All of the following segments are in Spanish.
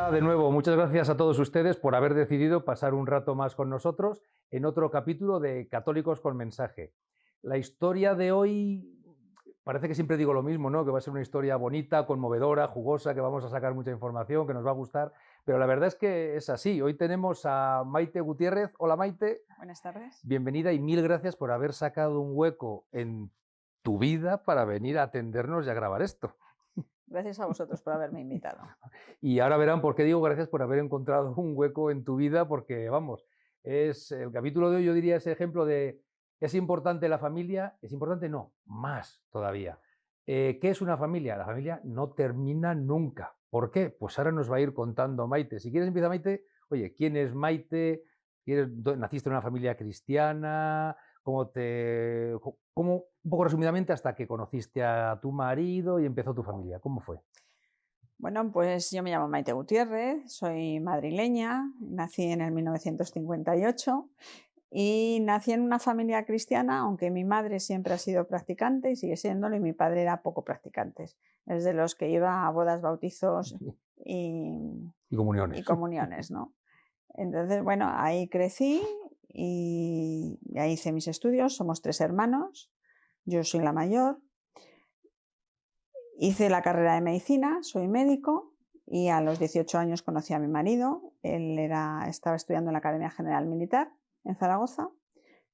Hola de nuevo, muchas gracias a todos ustedes por haber decidido pasar un rato más con nosotros en otro capítulo de Católicos con Mensaje. La historia de hoy parece que siempre digo lo mismo, ¿no? Que va a ser una historia bonita, conmovedora, jugosa, que vamos a sacar mucha información, que nos va a gustar, pero la verdad es que es así. Hoy tenemos a Maite Gutiérrez. Hola Maite. Buenas tardes. Bienvenida y mil gracias por haber sacado un hueco en tu vida para venir a atendernos y a grabar esto. Gracias a vosotros por haberme invitado. Y ahora verán por qué digo gracias por haber encontrado un hueco en tu vida, porque vamos, es el capítulo de hoy, yo diría, ese ejemplo de ¿es importante la familia? ¿Es importante? No, más todavía. ¿Qué es una familia? La familia no termina nunca. ¿Por qué? Pues ahora nos va a ir contando Maite. Si quieres empieza Maite. Oye, ¿quién es Maite? ¿Naciste en una familia cristiana? Un poco resumidamente, hasta que conociste a tu marido y empezó tu familia? ¿Cómo fue? Bueno, pues yo me llamo Maite Gutiérrez, soy madrileña, nací en el 1958 y nací en una familia cristiana, aunque mi madre siempre ha sido practicante y sigue siéndolo, y mi padre era poco practicante. Es de los que iba a bodas, bautizos y comuniones, ¿no? Entonces, bueno, ahí crecí y ahí hice mis estudios. Somos 3 hermanos, yo soy la mayor. Hice la carrera de medicina, soy médico, y a los 18 años conocí a mi marido. Él estaba estudiando en la Academia General Militar en Zaragoza.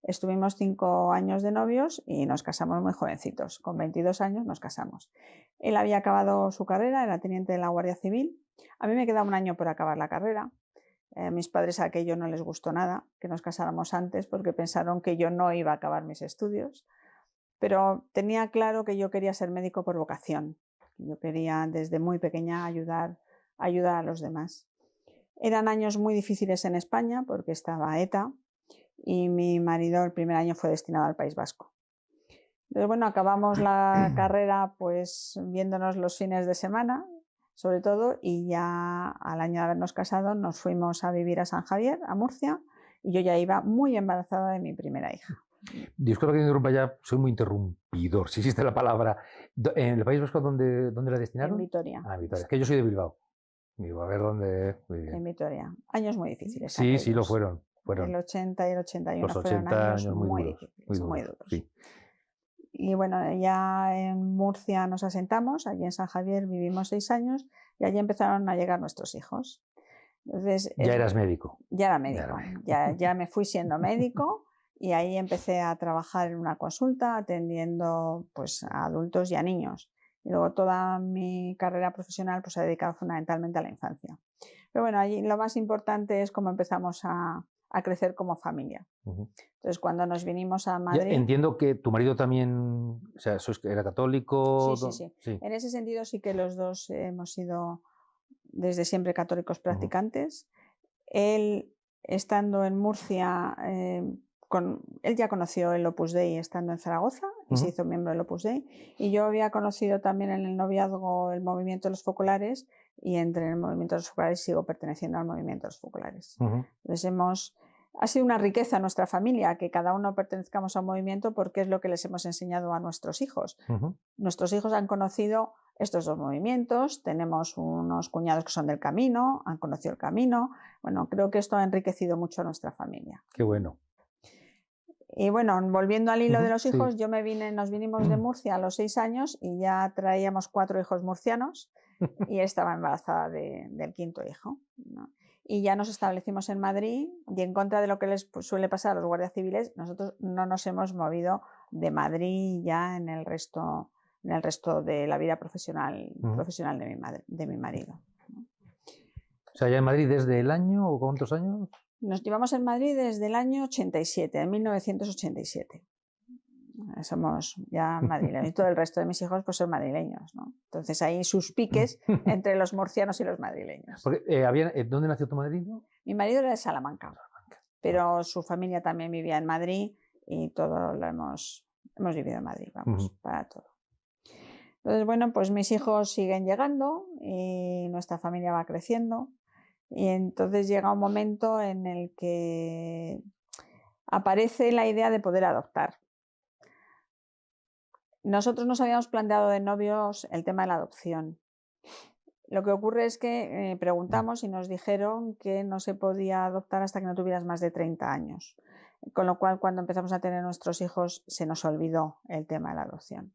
Estuvimos 5 años de novios y nos casamos muy jovencitos. Con 22 años nos casamos. Él había acabado su carrera, era teniente de la Guardia Civil. A mí me quedaba un año por acabar la carrera. Mis padres a aquello no les gustó nada, que nos casáramos antes, porque pensaron que yo no iba a acabar mis estudios. Pero tenía claro que yo quería ser médico por vocación. Yo quería desde muy pequeña ayudar a los demás. Eran años muy difíciles en España porque estaba ETA y mi marido el primer año fue destinado al País Vasco. Entonces, bueno, acabamos la carrera pues viéndonos los fines de semana, sobre todo, y ya al año de habernos casado nos fuimos a vivir a San Javier, a Murcia, y yo ya iba muy embarazada de mi primera hija. Disculpa que te interrumpa, ya soy muy interrumpidor, si existe la palabra. ¿En el País Vasco dónde la destinaron? En Vitoria. Ah, en Vitoria. Es que yo soy de Bilbao. Digo, a ver dónde. Muy bien. En Vitoria. Años muy difíciles. Sí, aquellos. Sí, lo fueron. El 80 y el 81 los 80 fueron años muy muy duros, difíciles, muy duros. Sí. Y bueno, ya en Murcia nos asentamos, allí en San Javier vivimos 6 años y allí empezaron a llegar nuestros hijos. Entonces, ya eras médico. Ya era médico, ya me fui siendo médico y ahí empecé a trabajar en una consulta atendiendo pues, a adultos y a niños. Y luego toda mi carrera profesional pues, se ha dedicado fundamentalmente a la infancia. Pero bueno, allí lo más importante es cómo empezamos a crecer como familia. Entonces, cuando nos vinimos a Madrid... Ya, entiendo que tu marido también, o sea, era católico. Sí. En ese sentido sí que los dos hemos sido desde siempre católicos practicantes. Él, estando en Murcia, él ya conoció el Opus Dei estando en Zaragoza y se hizo miembro del Opus Dei. Y yo había conocido también en el noviazgo el movimiento de los focolares, y entre el movimiento de los focolares sigo perteneciendo al movimiento de los focolares. Entonces ha sido una riqueza en nuestra familia que cada uno pertenezcamos a un movimiento, porque es lo que les hemos enseñado a nuestros hijos. Nuestros hijos han conocido estos dos movimientos, tenemos unos cuñados que son del Camino, han conocido el Camino. Bueno, creo que esto ha enriquecido mucho a nuestra familia. Qué bueno. Y bueno, volviendo al hilo de los hijos, nos vinimos de Murcia a los 6 años y ya traíamos 4 hijos murcianos y estaba embarazada del 5.º hijo, ¿no? Y ya nos establecimos en Madrid, y en contra de lo que les suele pasar a los guardias civiles, nosotros no nos hemos movido de Madrid ya en el resto de la vida profesional de mi marido. O sea, ya en Madrid desde el año, ¿o cuántos años? Nos llevamos en Madrid desde el año 87, en 1987. Somos ya madrileños y todo el resto de mis hijos pues son madrileños, ¿no? Entonces hay sus piques entre los murcianos y los madrileños. Porque, ¿dónde nació tu marido? Mi marido era de Salamanca, pero su familia también vivía en Madrid y todo lo hemos vivido en Madrid, vamos, para todo. Entonces, bueno, pues mis hijos siguen llegando y nuestra familia va creciendo, y entonces llega un momento en el que aparece la idea de poder adoptar. Nosotros nos habíamos planteado de novios el tema de la adopción Lo que ocurre es que preguntamos y nos dijeron que no se podía adoptar hasta que no tuvieras más de 30 años. Con lo cual, cuando empezamos a tener nuestros hijos, se nos olvidó el tema de la adopción.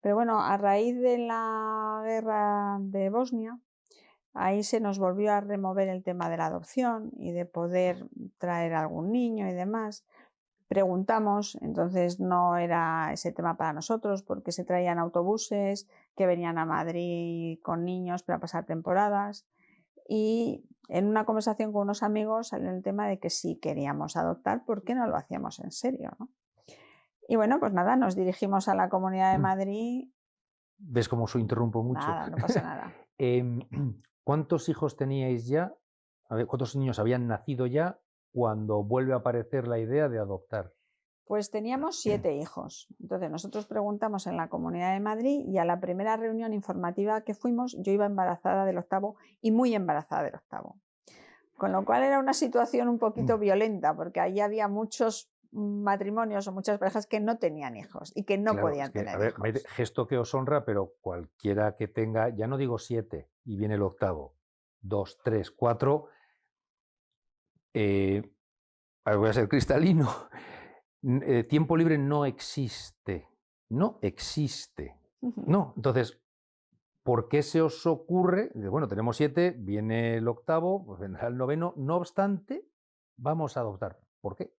Pero bueno, a raíz de la guerra de Bosnia, ahí se nos volvió a remover el tema de la adopción y de poder traer algún niño y demás. Preguntamos, entonces no era ese tema para nosotros porque se traían autobuses que venían a Madrid con niños para pasar temporadas, y en una conversación con unos amigos salió el tema de que si queríamos adoptar, ¿por qué no lo hacíamos en serio, ¿no? Y bueno, pues nada, nos dirigimos a la Comunidad de Madrid. ¿Ves cómo os interrumpo mucho? Nada, no pasa nada. ¿Cuántos hijos teníais ya? A ver, ¿cuántos niños habían nacido ya cuando vuelve a aparecer la idea de adoptar? Pues teníamos 7 hijos. Entonces nosotros preguntamos en la Comunidad de Madrid y a la primera reunión informativa que fuimos yo iba embarazada del 8º y muy embarazada del 8º. Con lo cual era una situación un poquito violenta porque ahí había muchos matrimonios o muchas parejas que no tenían hijos y que no Claro, podían es que, tener a ver, hijos. gesto que os honra, pero cualquiera que tenga, ya no digo 7 y viene el 8º, 2, 3, 4, a ver, voy a ser cristalino, tiempo libre no existe, no existe, no. Entonces, ¿por qué se os ocurre? Bueno, tenemos 7, viene el 8º, pues vendrá el 9º, no obstante, vamos a adoptar. ¿Por qué?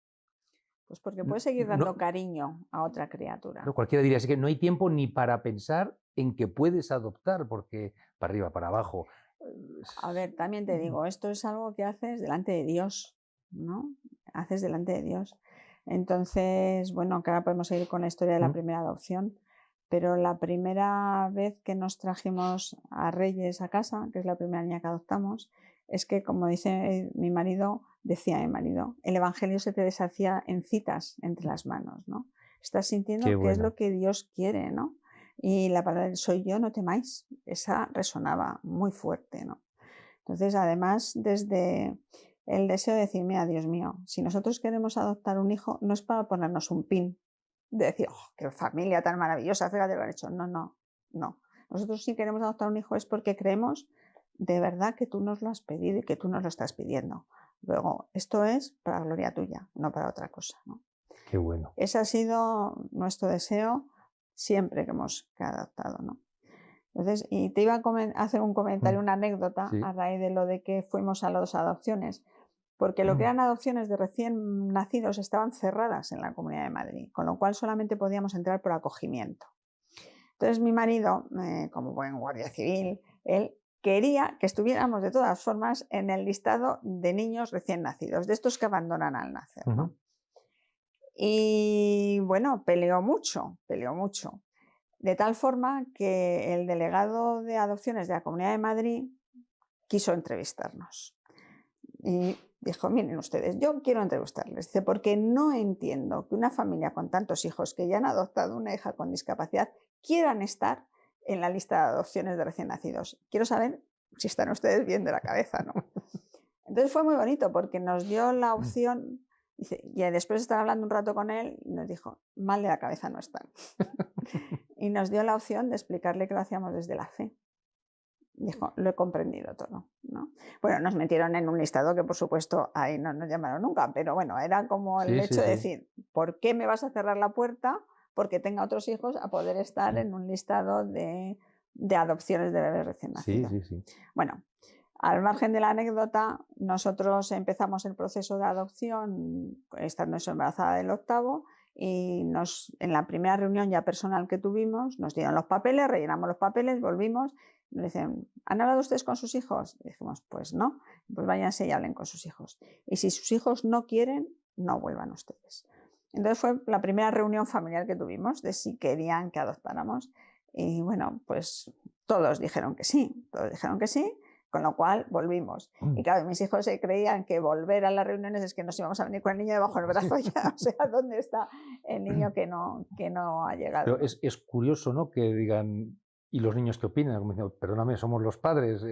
Pues porque puedes seguir No, dando cariño a otra criatura. cualquiera diría, así que no hay tiempo ni para pensar en que puedes adoptar, porque para arriba, para abajo. A ver, también te digo, esto es algo que haces delante de Dios, ¿no? Haces delante de Dios. Entonces, bueno, que ahora podemos seguir con la historia de la primera adopción, pero la primera vez que nos trajimos a Reyes a casa, que es la primera niña que adoptamos, es que, como dice mi marido, decía mi marido, el Evangelio se te deshacía en citas entre las manos, ¿no? Estás sintiendo que es lo que Dios quiere, ¿no? Y la palabra del soy yo, no temáis, esa resonaba muy fuerte, ¿no? Entonces, además, desde el deseo de decir, mira, Dios mío, si nosotros queremos adoptar un hijo, no es para ponernos un pin, de decir, oh, qué familia tan maravillosa, fíjate lo que han hecho. No, no, no. Nosotros si queremos adoptar un hijo es porque creemos de verdad que tú nos lo has pedido y que tú nos lo estás pidiendo. Luego, esto es para gloria tuya, no para otra cosa, ¿no? Qué bueno. Ese ha sido nuestro deseo siempre que hemos adoptado, ¿no? Entonces, y te iba a hacer un comentario, una anécdota a raíz de lo de que fuimos a las adopciones, porque lo que eran adopciones de recién nacidos estaban cerradas en la Comunidad de Madrid, con lo cual solamente podíamos entrar por acogimiento. Entonces mi marido, como buen guardia civil, él quería que estuviéramos de todas formas en el listado de niños recién nacidos, de estos que abandonan al nacer, ¿no? Y bueno, peleó mucho, de tal forma que el delegado de adopciones de la Comunidad de Madrid quiso entrevistarnos. Y dijo, miren ustedes, yo quiero entrevistarles, dice, porque no entiendo que una familia con tantos hijos que ya han adoptado una hija con discapacidad quieran estar en la lista de adopciones de recién nacidos. Quiero saber si están ustedes bien de la cabeza, ¿no? Entonces fue muy bonito porque nos dio la opción, dice, y después de estar hablando un rato con él, nos dijo, mal de la cabeza no están. Y nos dio la opción de explicarle que lo hacíamos desde la fe. Dijo, lo he comprendido todo, ¿no? Bueno, nos metieron en un listado que, por supuesto, ahí no nos llamaron nunca, pero bueno, era como el hecho de decir, ¿por qué me vas a cerrar la puerta porque tenga otros hijos a poder estar en un listado de adopciones de bebés recién nacidos? Bueno, al margen de la anécdota, nosotros empezamos el proceso de adopción estando embarazada del 8º y en la primera reunión ya personal que tuvimos nos dieron los papeles, rellenamos los papeles, volvimos. Nos dicen, ¿han hablado ustedes con sus hijos? Y dijimos, pues no, pues váyanse y hablen con sus hijos. Y si sus hijos no quieren, no vuelvan ustedes. Entonces fue la primera reunión familiar que tuvimos de si querían que adoptáramos. Y bueno, pues todos dijeron que sí, con lo cual volvimos. Y claro, mis hijos se creían que volver a las reuniones es que nos íbamos a venir con el niño debajo del brazo ya, o sea, ¿dónde está el niño que no ha llegado? Pero es curioso, ¿no? Que digan, ¿y los niños qué opinan? Como diciendo, perdóname, somos los padres.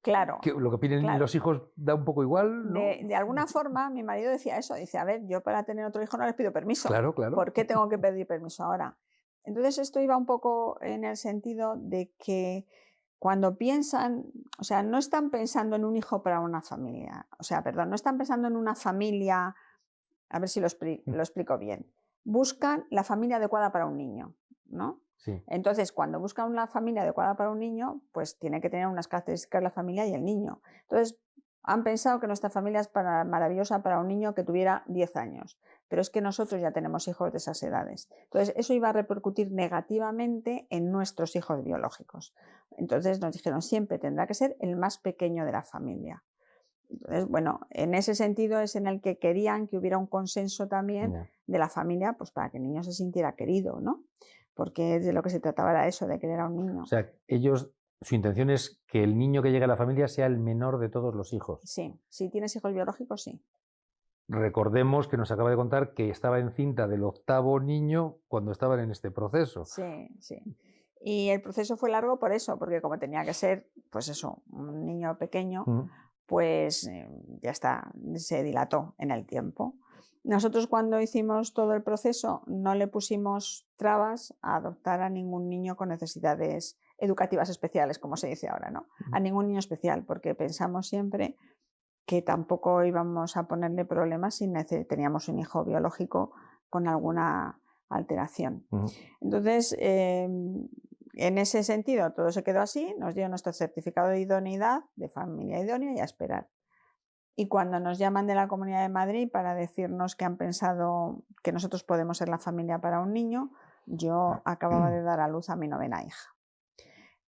Claro. Que lo que opinen los hijos da un poco igual, ¿no? De alguna forma, mi marido decía eso, dice, a ver, yo para tener otro hijo no les pido permiso. Claro, claro. ¿Por qué tengo que pedir permiso ahora? Entonces esto iba un poco en el sentido de que cuando piensan, o sea, no están pensando en un hijo para una familia, o sea, perdón, no están pensando en una familia, a ver si lo explico bien, buscan la familia adecuada para un niño, ¿no? Sí. Entonces, cuando buscan una familia adecuada para un niño, pues tiene que tener unas características la familia y el niño. Entonces, han pensado que nuestra familia es maravillosa para un niño que tuviera 10 años, pero es que nosotros ya tenemos hijos de esas edades. Entonces, eso iba a repercutir negativamente en nuestros hijos biológicos. Entonces, nos dijeron, siempre tendrá que ser el más pequeño de la familia. Entonces, bueno, en ese sentido es en el que querían que hubiera un consenso también de la familia, pues para que el niño se sintiera querido, ¿no? Porque de lo que se trataba era eso, de querer a un niño. O sea, su intención es que el niño que llegue a la familia sea el menor de todos los hijos. Sí, si tienes hijos biológicos, sí. Recordemos que nos acaba de contar que estaba encinta del 8º niño cuando estaban en este proceso. Sí, sí. Y el proceso fue largo por eso, porque como tenía que ser, pues eso, un niño pequeño, pues ya está, se dilató en el tiempo. Nosotros cuando hicimos todo el proceso no le pusimos trabas a adoptar a ningún niño con necesidades educativas especiales, como se dice ahora, ¿no? A ningún niño especial, porque pensamos siempre que tampoco íbamos a ponerle problemas si teníamos un hijo biológico con alguna alteración. Entonces, en ese sentido, todo se quedó así, nos dio nuestro certificado de idoneidad, de familia idónea, y a esperar. Y cuando nos llaman de la Comunidad de Madrid para decirnos que han pensado que nosotros podemos ser la familia para un niño, yo acababa de dar a luz a mi 9ª hija.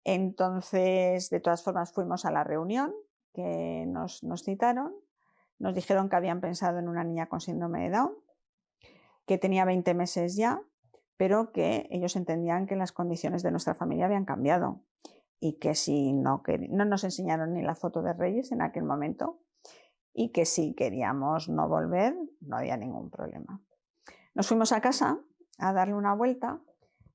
Entonces, de todas formas, fuimos a la reunión que nos citaron, nos dijeron que habían pensado en una niña con síndrome de Down, que tenía 20 meses ya, pero que ellos entendían que las condiciones de nuestra familia habían cambiado y que si no nos enseñaron ni la foto de Reyes en aquel momento y que si queríamos no volver no había ningún problema. Nos fuimos a casa a darle una vuelta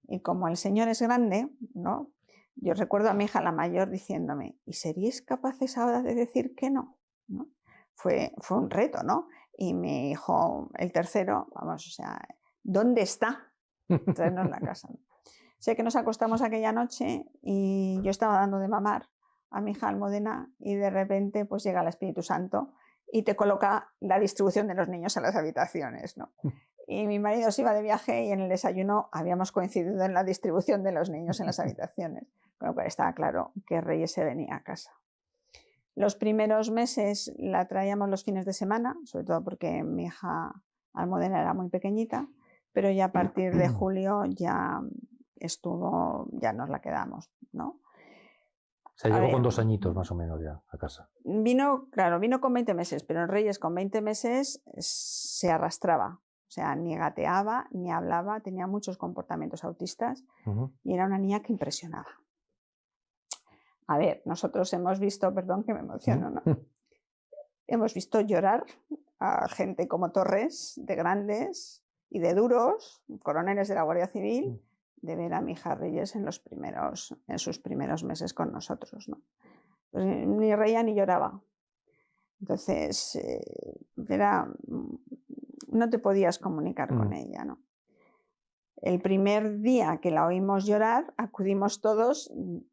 y como el señor es grande, ¿no? Yo recuerdo a mi hija la mayor diciéndome, ¿y seríais capaces ahora de decir que no? ¿No? Fue un reto, ¿no? Y mi hijo, el tercero, vamos, o sea, ¿dónde está? Traernos la casa. Sé que nos acostamos aquella noche y yo estaba dando de mamar a mi hija Almudena y de repente pues llega el Espíritu Santo y te coloca la distribución de los niños en las habitaciones, ¿no? Y mi marido se iba de viaje y en el desayuno habíamos coincidido en la distribución de los niños en las habitaciones, con lo cual estaba claro que Reyes se venía a casa. Los primeros meses la traíamos los fines de semana, sobre todo porque mi hija Almudena era muy pequeñita, pero ya a partir de julio ya nos la quedamos, ¿no? O sea, llegó con 2 añitos más o menos ya a casa. Vino con 20 meses, pero en Reyes con 20 meses se arrastraba. O sea, ni gateaba, ni hablaba, tenía muchos comportamientos autistas y era una niña que impresionaba. A ver, nosotros hemos visto, perdón que me emociono, ¿no? Hemos visto llorar a gente como Torres, de grandes y de duros, coroneles de la Guardia Civil, de ver a mi hija Reyes en sus primeros meses con nosotros, ¿no? Pues ni reía ni lloraba. Entonces, no te podías comunicar con ella, ¿no? El primer día que la oímos llorar, acudimos todos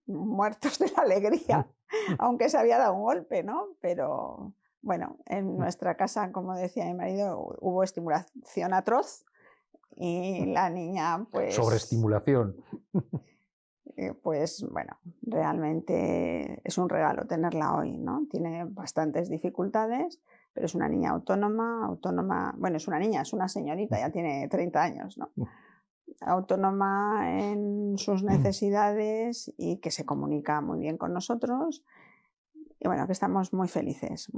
muertos de la alegría, aunque se había dado un golpe, ¿no? Pero bueno, en nuestra casa, como decía mi marido, hubo estimulación atroz y la niña, pues... Sobreestimulación. Pues bueno, realmente es un regalo tenerla hoy, ¿no? Tiene bastantes dificultades, pero es una niña autónoma, bueno, es una señorita, ya tiene 30 años, ¿no? Autónoma en sus necesidades y que se comunica muy bien con nosotros y bueno, que estamos muy felices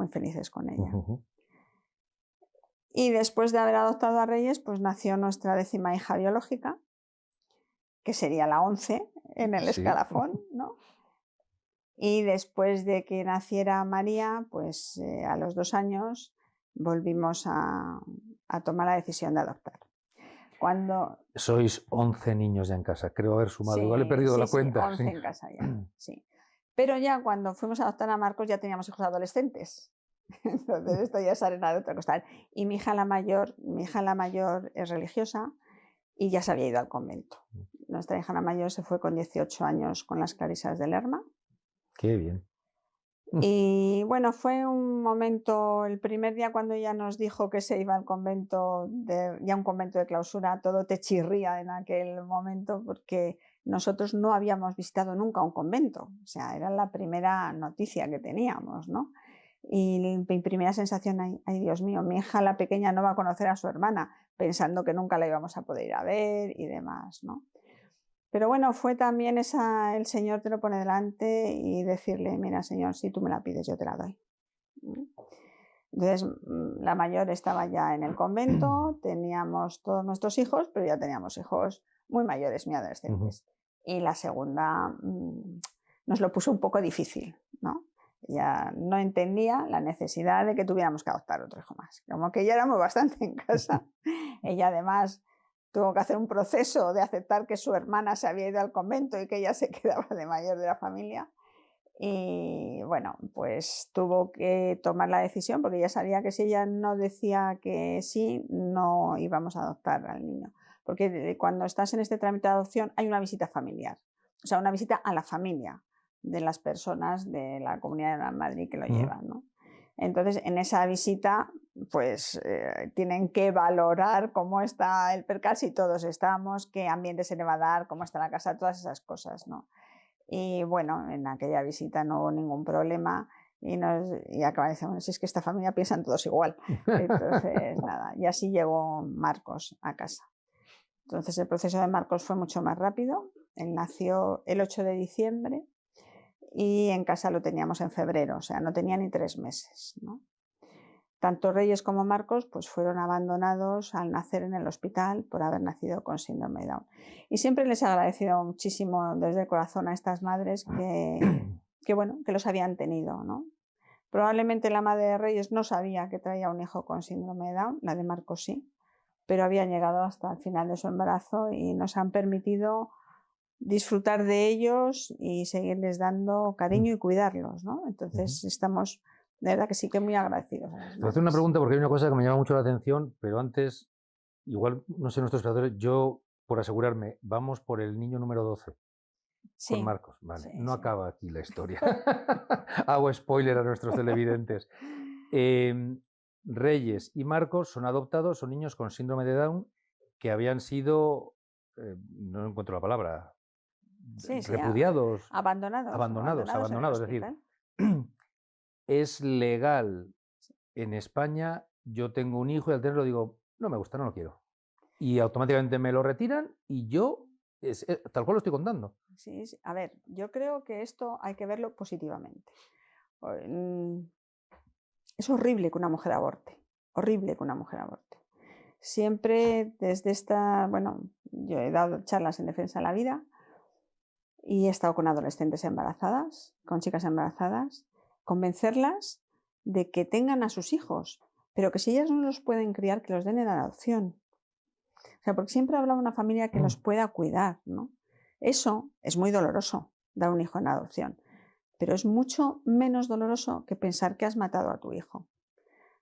con ella. Y después de haber adoptado a Reyes, pues nació nuestra 10ª hija biológica, que sería la 11 en el escalafón, ¿no? Y después de que naciera María, pues a los 2 años volvimos a tomar la decisión de adoptar. Sois 11 niños ya en casa, creo haber sumado, igual he perdido la cuenta. 11 en casa ya, sí. Pero ya cuando fuimos a adoptar a Marcos ya teníamos hijos adolescentes. Entonces esto ya es arena de otro costal. Y mi hija la mayor es religiosa y ya se había ido al convento. Nuestra hija la mayor se fue con 18 años con las Clarisas de Lerma Qué bien. Y bueno, fue un momento, el primer día cuando ella nos dijo que se iba al convento, ya un convento de clausura, todo te chirría en aquel momento porque nosotros no habíamos visitado nunca un convento, o sea, era la primera noticia que teníamos, ¿no? Y mi primera sensación, ay Dios mío, mi hija la pequeña no va a conocer a su hermana, pensando que nunca la íbamos a poder ir a ver y demás, ¿no? Pero bueno, fue también el Señor te lo pone delante y decirle, mira Señor, si tú me la pides, yo te la doy. Entonces, la mayor estaba ya en el convento, teníamos todos nuestros hijos, pero ya teníamos hijos muy mayores, muy adolescentes. Y la segunda nos lo puso un poco difícil, ¿no? Ya no entendía la necesidad de que tuviéramos que adoptar otro hijo más. Como que ya éramos bastante en casa. Ella además tuvo que hacer un proceso de aceptar que su hermana se había ido al convento y que ella se quedaba de mayor de la familia. Y bueno, pues tuvo que tomar la decisión porque ella sabía que si ella no decía que sí, no íbamos a adoptar al niño. Porque cuando estás en este trámite de adopción hay una visita familiar, o sea, una visita a la familia de las personas de la Comunidad de Madrid que lo llevan, ¿no? Entonces, en esa visita, pues tienen que valorar cómo está el percal, si todos estamos, qué ambiente se le va a dar, cómo está la casa, todas esas cosas, ¿no? Y bueno, en aquella visita no hubo ningún problema y acaban diciendo, bueno, si es que esta familia piensan todos igual. Entonces, nada, y así llegó Marcos a casa. Entonces, el proceso de Marcos fue mucho más rápido. Él nació el 8 de diciembre y en casa lo teníamos en febrero, o sea, no tenía ni 3 meses, ¿no? Tanto Reyes como Marcos pues, fueron abandonados al nacer en el hospital por haber nacido con síndrome de Down. Y siempre les he agradecido muchísimo desde el corazón a estas madres bueno, que los habían tenido, ¿no? Probablemente la madre de Reyes no sabía que traía un hijo con síndrome de Down, la de Marcos sí, pero habían llegado hasta el final de su embarazo y nos han permitido disfrutar de ellos y seguirles dando cariño y cuidarlos, ¿no? Entonces estamos, de verdad que sí que muy agradecidos. Te voy a hacer una pregunta porque hay una cosa que me llama mucho la atención, pero antes, igual, no sé, nuestros espectadores, yo, por asegurarme, vamos por el niño número 12. Sí, con Marcos, vale. sí, No sí. acaba aquí la historia. Hago spoiler a nuestros televidentes. Reyes y Marcos son adoptados, son niños con síndrome de Down que habían sido, no encuentro la palabra, Sí, sí, repudiados, abandonados es en el decir, hospital. es legal en España, yo tengo un hijo y al tenerlo digo, no me gusta, no lo quiero. Y automáticamente me lo retiran y yo, tal cual lo estoy contando. Sí, sí. A ver, yo creo que esto hay que verlo positivamente. Es horrible que una mujer aborte, horrible que una mujer aborte. Siempre desde bueno, yo he dado charlas en defensa de la vida y he estado con adolescentes embarazadas, con chicas embarazadas, convencerlas de que tengan a sus hijos, pero que si ellas no los pueden criar, que los den en adopción. O sea, porque siempre habrá una familia que los pueda cuidar, ¿no? Eso es muy doloroso, dar un hijo en adopción, pero es mucho menos doloroso que pensar que has matado a tu hijo.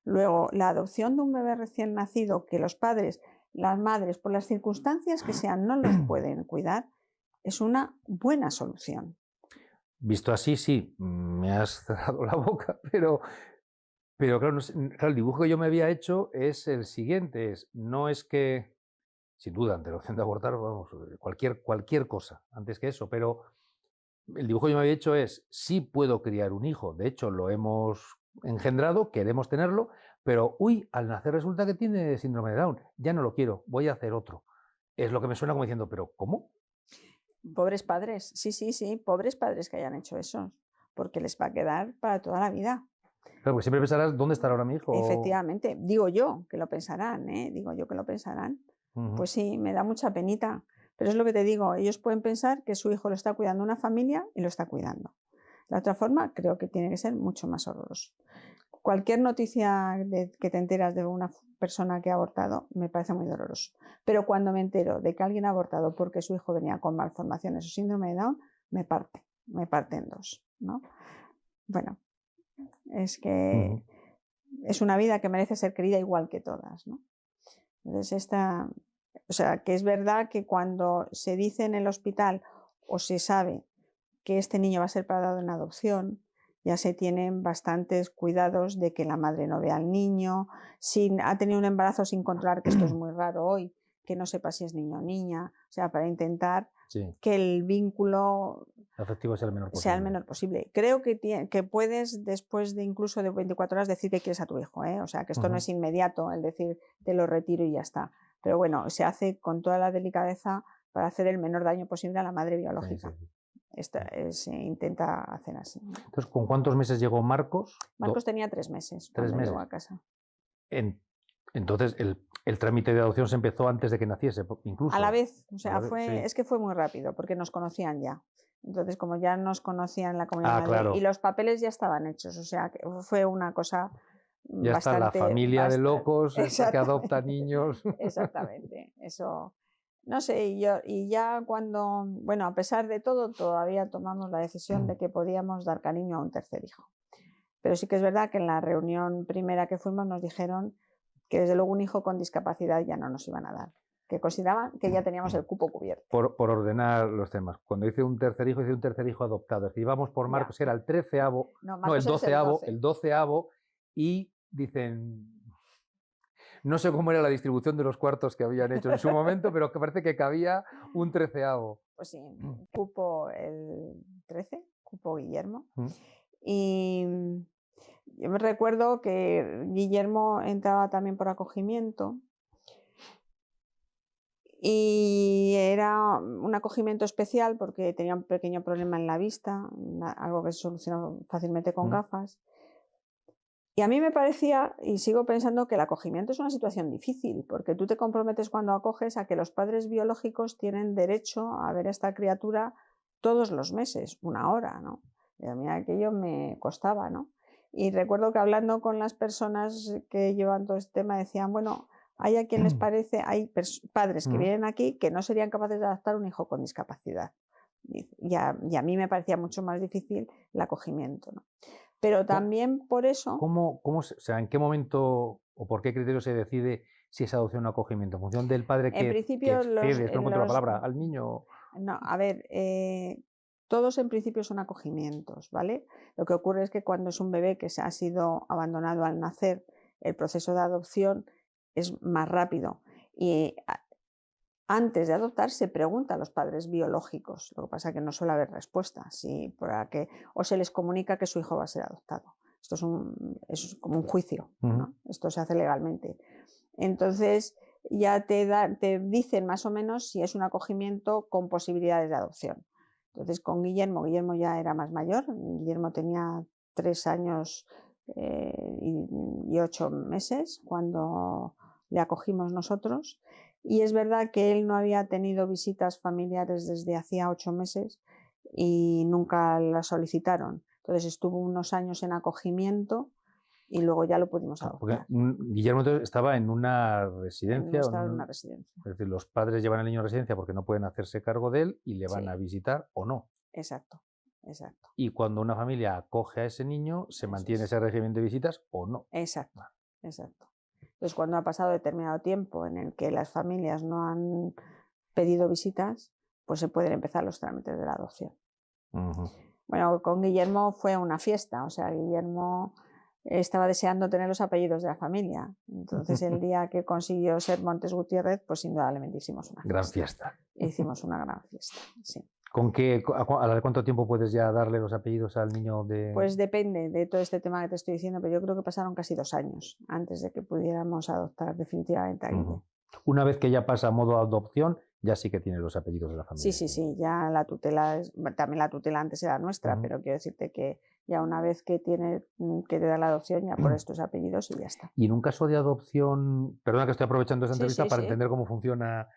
Luego, la adopción de un bebé recién nacido que los padres, las madres, por las circunstancias que sean, no los pueden cuidar, es una buena solución. Visto así, sí, me has cerrado la boca, pero claro, no sé, claro, el dibujo que yo me había hecho es el siguiente, no es que, sin duda, ante la opción de abortar, vamos, cualquier cosa antes que eso, pero el dibujo que yo me había hecho es, sí puedo criar un hijo, de hecho lo hemos engendrado, queremos tenerlo, pero uy, al nacer resulta que tiene síndrome de Down, ya no lo quiero, voy a hacer otro. Es lo que me suena como diciendo, pero ¿cómo? Pobres padres, sí, sí, sí, pobres padres que hayan hecho eso, porque les va a quedar para toda la vida. Claro, porque siempre pensarás, ¿dónde estará ahora mi hijo? Efectivamente, digo yo que lo pensarán, ¿eh? Digo yo que lo pensarán. Pues sí, me da mucha penita, pero es lo que te digo, ellos pueden pensar que su hijo lo está cuidando una familia y lo está cuidando. La otra forma creo que tiene que ser mucho más horroroso. Cualquier noticia que te enteras de una persona que ha abortado me parece muy doloroso. Pero cuando me entero de que alguien ha abortado porque su hijo venía con malformaciones o síndrome de Down, me parte en dos, ¿no? Bueno, es que es una vida que merece ser querida igual que todas, ¿no? Entonces, o sea, que es verdad que cuando se dice en el hospital o se sabe que este niño va a ser dado en adopción, ya se tienen bastantes cuidados de que la madre no vea al niño, si ha tenido un embarazo sin controlar, que esto es muy raro hoy, que no sepa si es niño o niña, o sea, para intentar que el vínculo afectivo sea el menor posible. Sea el menor posible. Creo que puedes, después de incluso de 24 horas, decir que quieres a tu hijo, ¿eh? O sea, que esto no es inmediato, el decir te lo retiro y ya está. Pero bueno, se hace con toda la delicadeza para hacer el menor daño posible a la madre biológica. Se intenta hacer así. Entonces, ¿con cuántos meses llegó Marcos? Marcos tenía 3 meses cuando llegó a casa. Entonces, el trámite de adopción se empezó antes de que naciese, incluso. A la vez, o sea, es que fue muy rápido, porque nos conocían ya. Entonces, como ya nos conocían en la Comunidad de Madrid y los papeles ya estaban hechos, o sea, que fue una cosa ya bastante... está la familia de locos que adopta niños. Exactamente, eso... No sé, y ya cuando, bueno, a pesar de todo, todavía tomamos la decisión de que podíamos dar cariño a un tercer hijo. Pero sí que es verdad que en la reunión primera que fuimos nos dijeron que desde luego un hijo con discapacidad ya no nos iban a dar, que consideraban que ya teníamos el cupo cubierto. Por ordenar los temas. Cuando hice un tercer hijo adoptado. Es decir, íbamos por Marcos, era el 13º, no, el 12º, y dicen... No sé cómo era la distribución de los cuartos que habían hecho en su momento, pero que parece que cabía un 13º. Pues sí, cupo el 13, cupo Guillermo. Y yo me recuerdo que Guillermo entraba también por acogimiento y era un acogimiento especial porque tenía un pequeño problema en la vista, algo que se solucionó fácilmente con gafas. Y a mí me parecía, y sigo pensando, que el acogimiento es una situación difícil, porque tú te comprometes cuando acoges a que los padres biológicos tienen derecho a ver a esta criatura todos los meses, 1 hora, ¿no? Y a mí aquello me costaba, ¿no? Y recuerdo que hablando con las personas que llevan todo este tema decían, bueno, hay a quien les parece, hay padres que vienen aquí que no serían capaces de adoptar un hijo con discapacidad. Y a mí me parecía mucho más difícil el acogimiento, ¿no? Pero también por eso... o sea, ¿en qué momento o por qué criterio se decide si es adopción o acogimiento? ¿En función del padre que cede, no encuentro la palabra, al niño? No, a ver, todos en principio son acogimientos, ¿vale? Lo que ocurre es que cuando es un bebé que ha sido abandonado al nacer, el proceso de adopción es más rápido. Y antes de adoptar se pregunta a los padres biológicos, lo que pasa es que no suele haber respuesta, o se les comunica que su hijo va a ser adoptado. Esto es como un juicio, ¿no? Esto se hace legalmente. Entonces ya te dicen más o menos si es un acogimiento con posibilidades de adopción. Entonces con Guillermo ya era más mayor, Guillermo tenía 3 años y 8 meses cuando le acogimos nosotros. Y es verdad que él no había tenido visitas familiares desde hacía 8 meses y nunca las solicitaron. Entonces estuvo unos años en acogimiento y luego ya lo pudimos adoptar. Guillermo estaba en una residencia. Estaba en una residencia. Es decir, los padres llevan al niño a residencia porque no pueden hacerse cargo de él y le van a visitar o no. Exacto, exacto. Y cuando una familia acoge a ese niño, se mantiene ese régimen de visitas o no. Exacto, exacto. Entonces, cuando ha pasado determinado tiempo en el que las familias no han pedido visitas, pues se pueden empezar los trámites de la adopción. Bueno, con Guillermo fue una fiesta, o sea, Guillermo estaba deseando tener los apellidos de la familia. Entonces, el día que consiguió ser Montes Gutiérrez, pues indudablemente hicimos una fiesta. Gran fiesta. Hicimos una gran fiesta, sí. ¿A cuánto tiempo puedes ya darle los apellidos al niño de...? Pues depende de todo este tema que te estoy diciendo, pero yo creo que pasaron casi 2 años antes de que pudiéramos adoptar definitivamente a Guille. Una vez que ya pasa a modo adopción, ya sí que tiene los apellidos de la familia. Sí, ya la tutela, también la tutela antes era nuestra, pero quiero decirte que ya una vez que te da la adopción, ya pones tus apellidos y ya está. Y en un caso de adopción, perdona que estoy aprovechando esta entrevista para entender cómo funciona,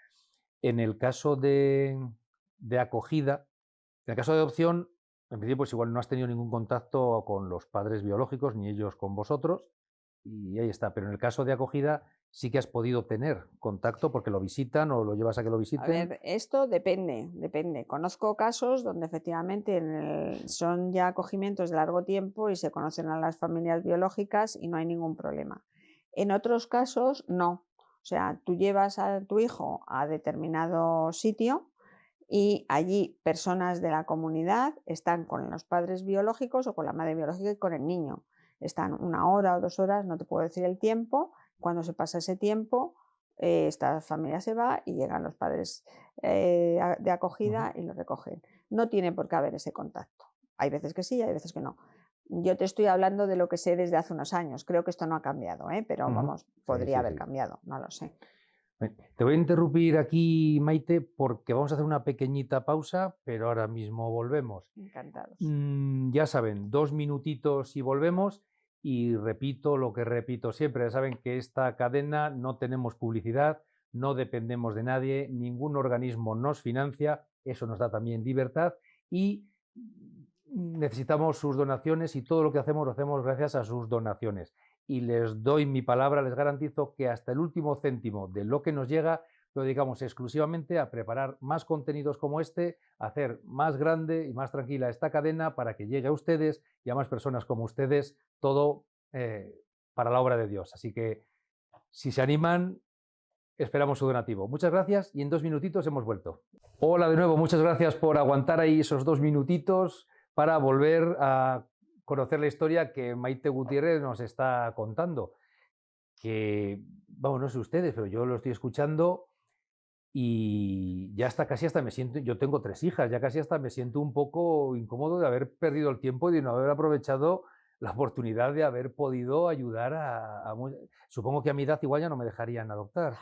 en el caso de acogida, en el caso de adopción, en principio pues igual no has tenido ningún contacto con los padres biológicos, ni ellos con vosotros, y ahí está. Pero en el caso de acogida sí que has podido tener contacto porque lo visitan o lo llevas a que lo visiten. A ver, esto depende. Conozco casos donde efectivamente son ya acogimientos de largo tiempo y se conocen a las familias biológicas y no hay ningún problema. En otros casos, no. O sea, tú llevas a tu hijo a determinado sitio y allí personas de la comunidad están con los padres biológicos o con la madre biológica y con el niño. Están 1 hora o 2 horas, no te puedo decir el tiempo. Cuando se pasa ese tiempo, esta familia se va y llegan los padres de acogida y lo recogen. No tiene por qué haber ese contacto. Hay veces que sí y hay veces que no. Yo te estoy hablando de lo que sé desde hace unos años. Creo que esto no ha cambiado, pero vamos, Sí, podría sí, haber sí. cambiado, no lo sé. Te voy a interrumpir aquí, Maite, porque vamos a hacer una pequeñita pausa, pero ahora mismo volvemos. Encantados. Ya saben, 2 minutitos y volvemos. Y repito lo que repito siempre, ya saben que esta cadena no tenemos publicidad, no dependemos de nadie, ningún organismo nos financia, eso nos da también libertad y necesitamos sus donaciones y todo lo que hacemos lo hacemos gracias a sus donaciones. Y les doy mi palabra, les garantizo que hasta el último céntimo de lo que nos llega lo dedicamos exclusivamente a preparar más contenidos como este, a hacer más grande y más tranquila esta cadena para que llegue a ustedes y a más personas como ustedes, todo para la obra de Dios. Así que si se animan, esperamos su donativo. Muchas gracias y en 2 minutitos hemos vuelto. Hola de nuevo, muchas gracias por aguantar ahí esos 2 minutitos para volver a conocer la historia que Maite Gutiérrez nos está contando. Que, vamos, no sé ustedes, pero yo lo estoy escuchando y ya casi hasta me siento, yo tengo 3 hijas, ya casi hasta me siento un poco incómodo de haber perdido el tiempo y de no haber aprovechado la oportunidad de haber podido ayudar supongo que a mi edad igual ya no me dejarían adoptar.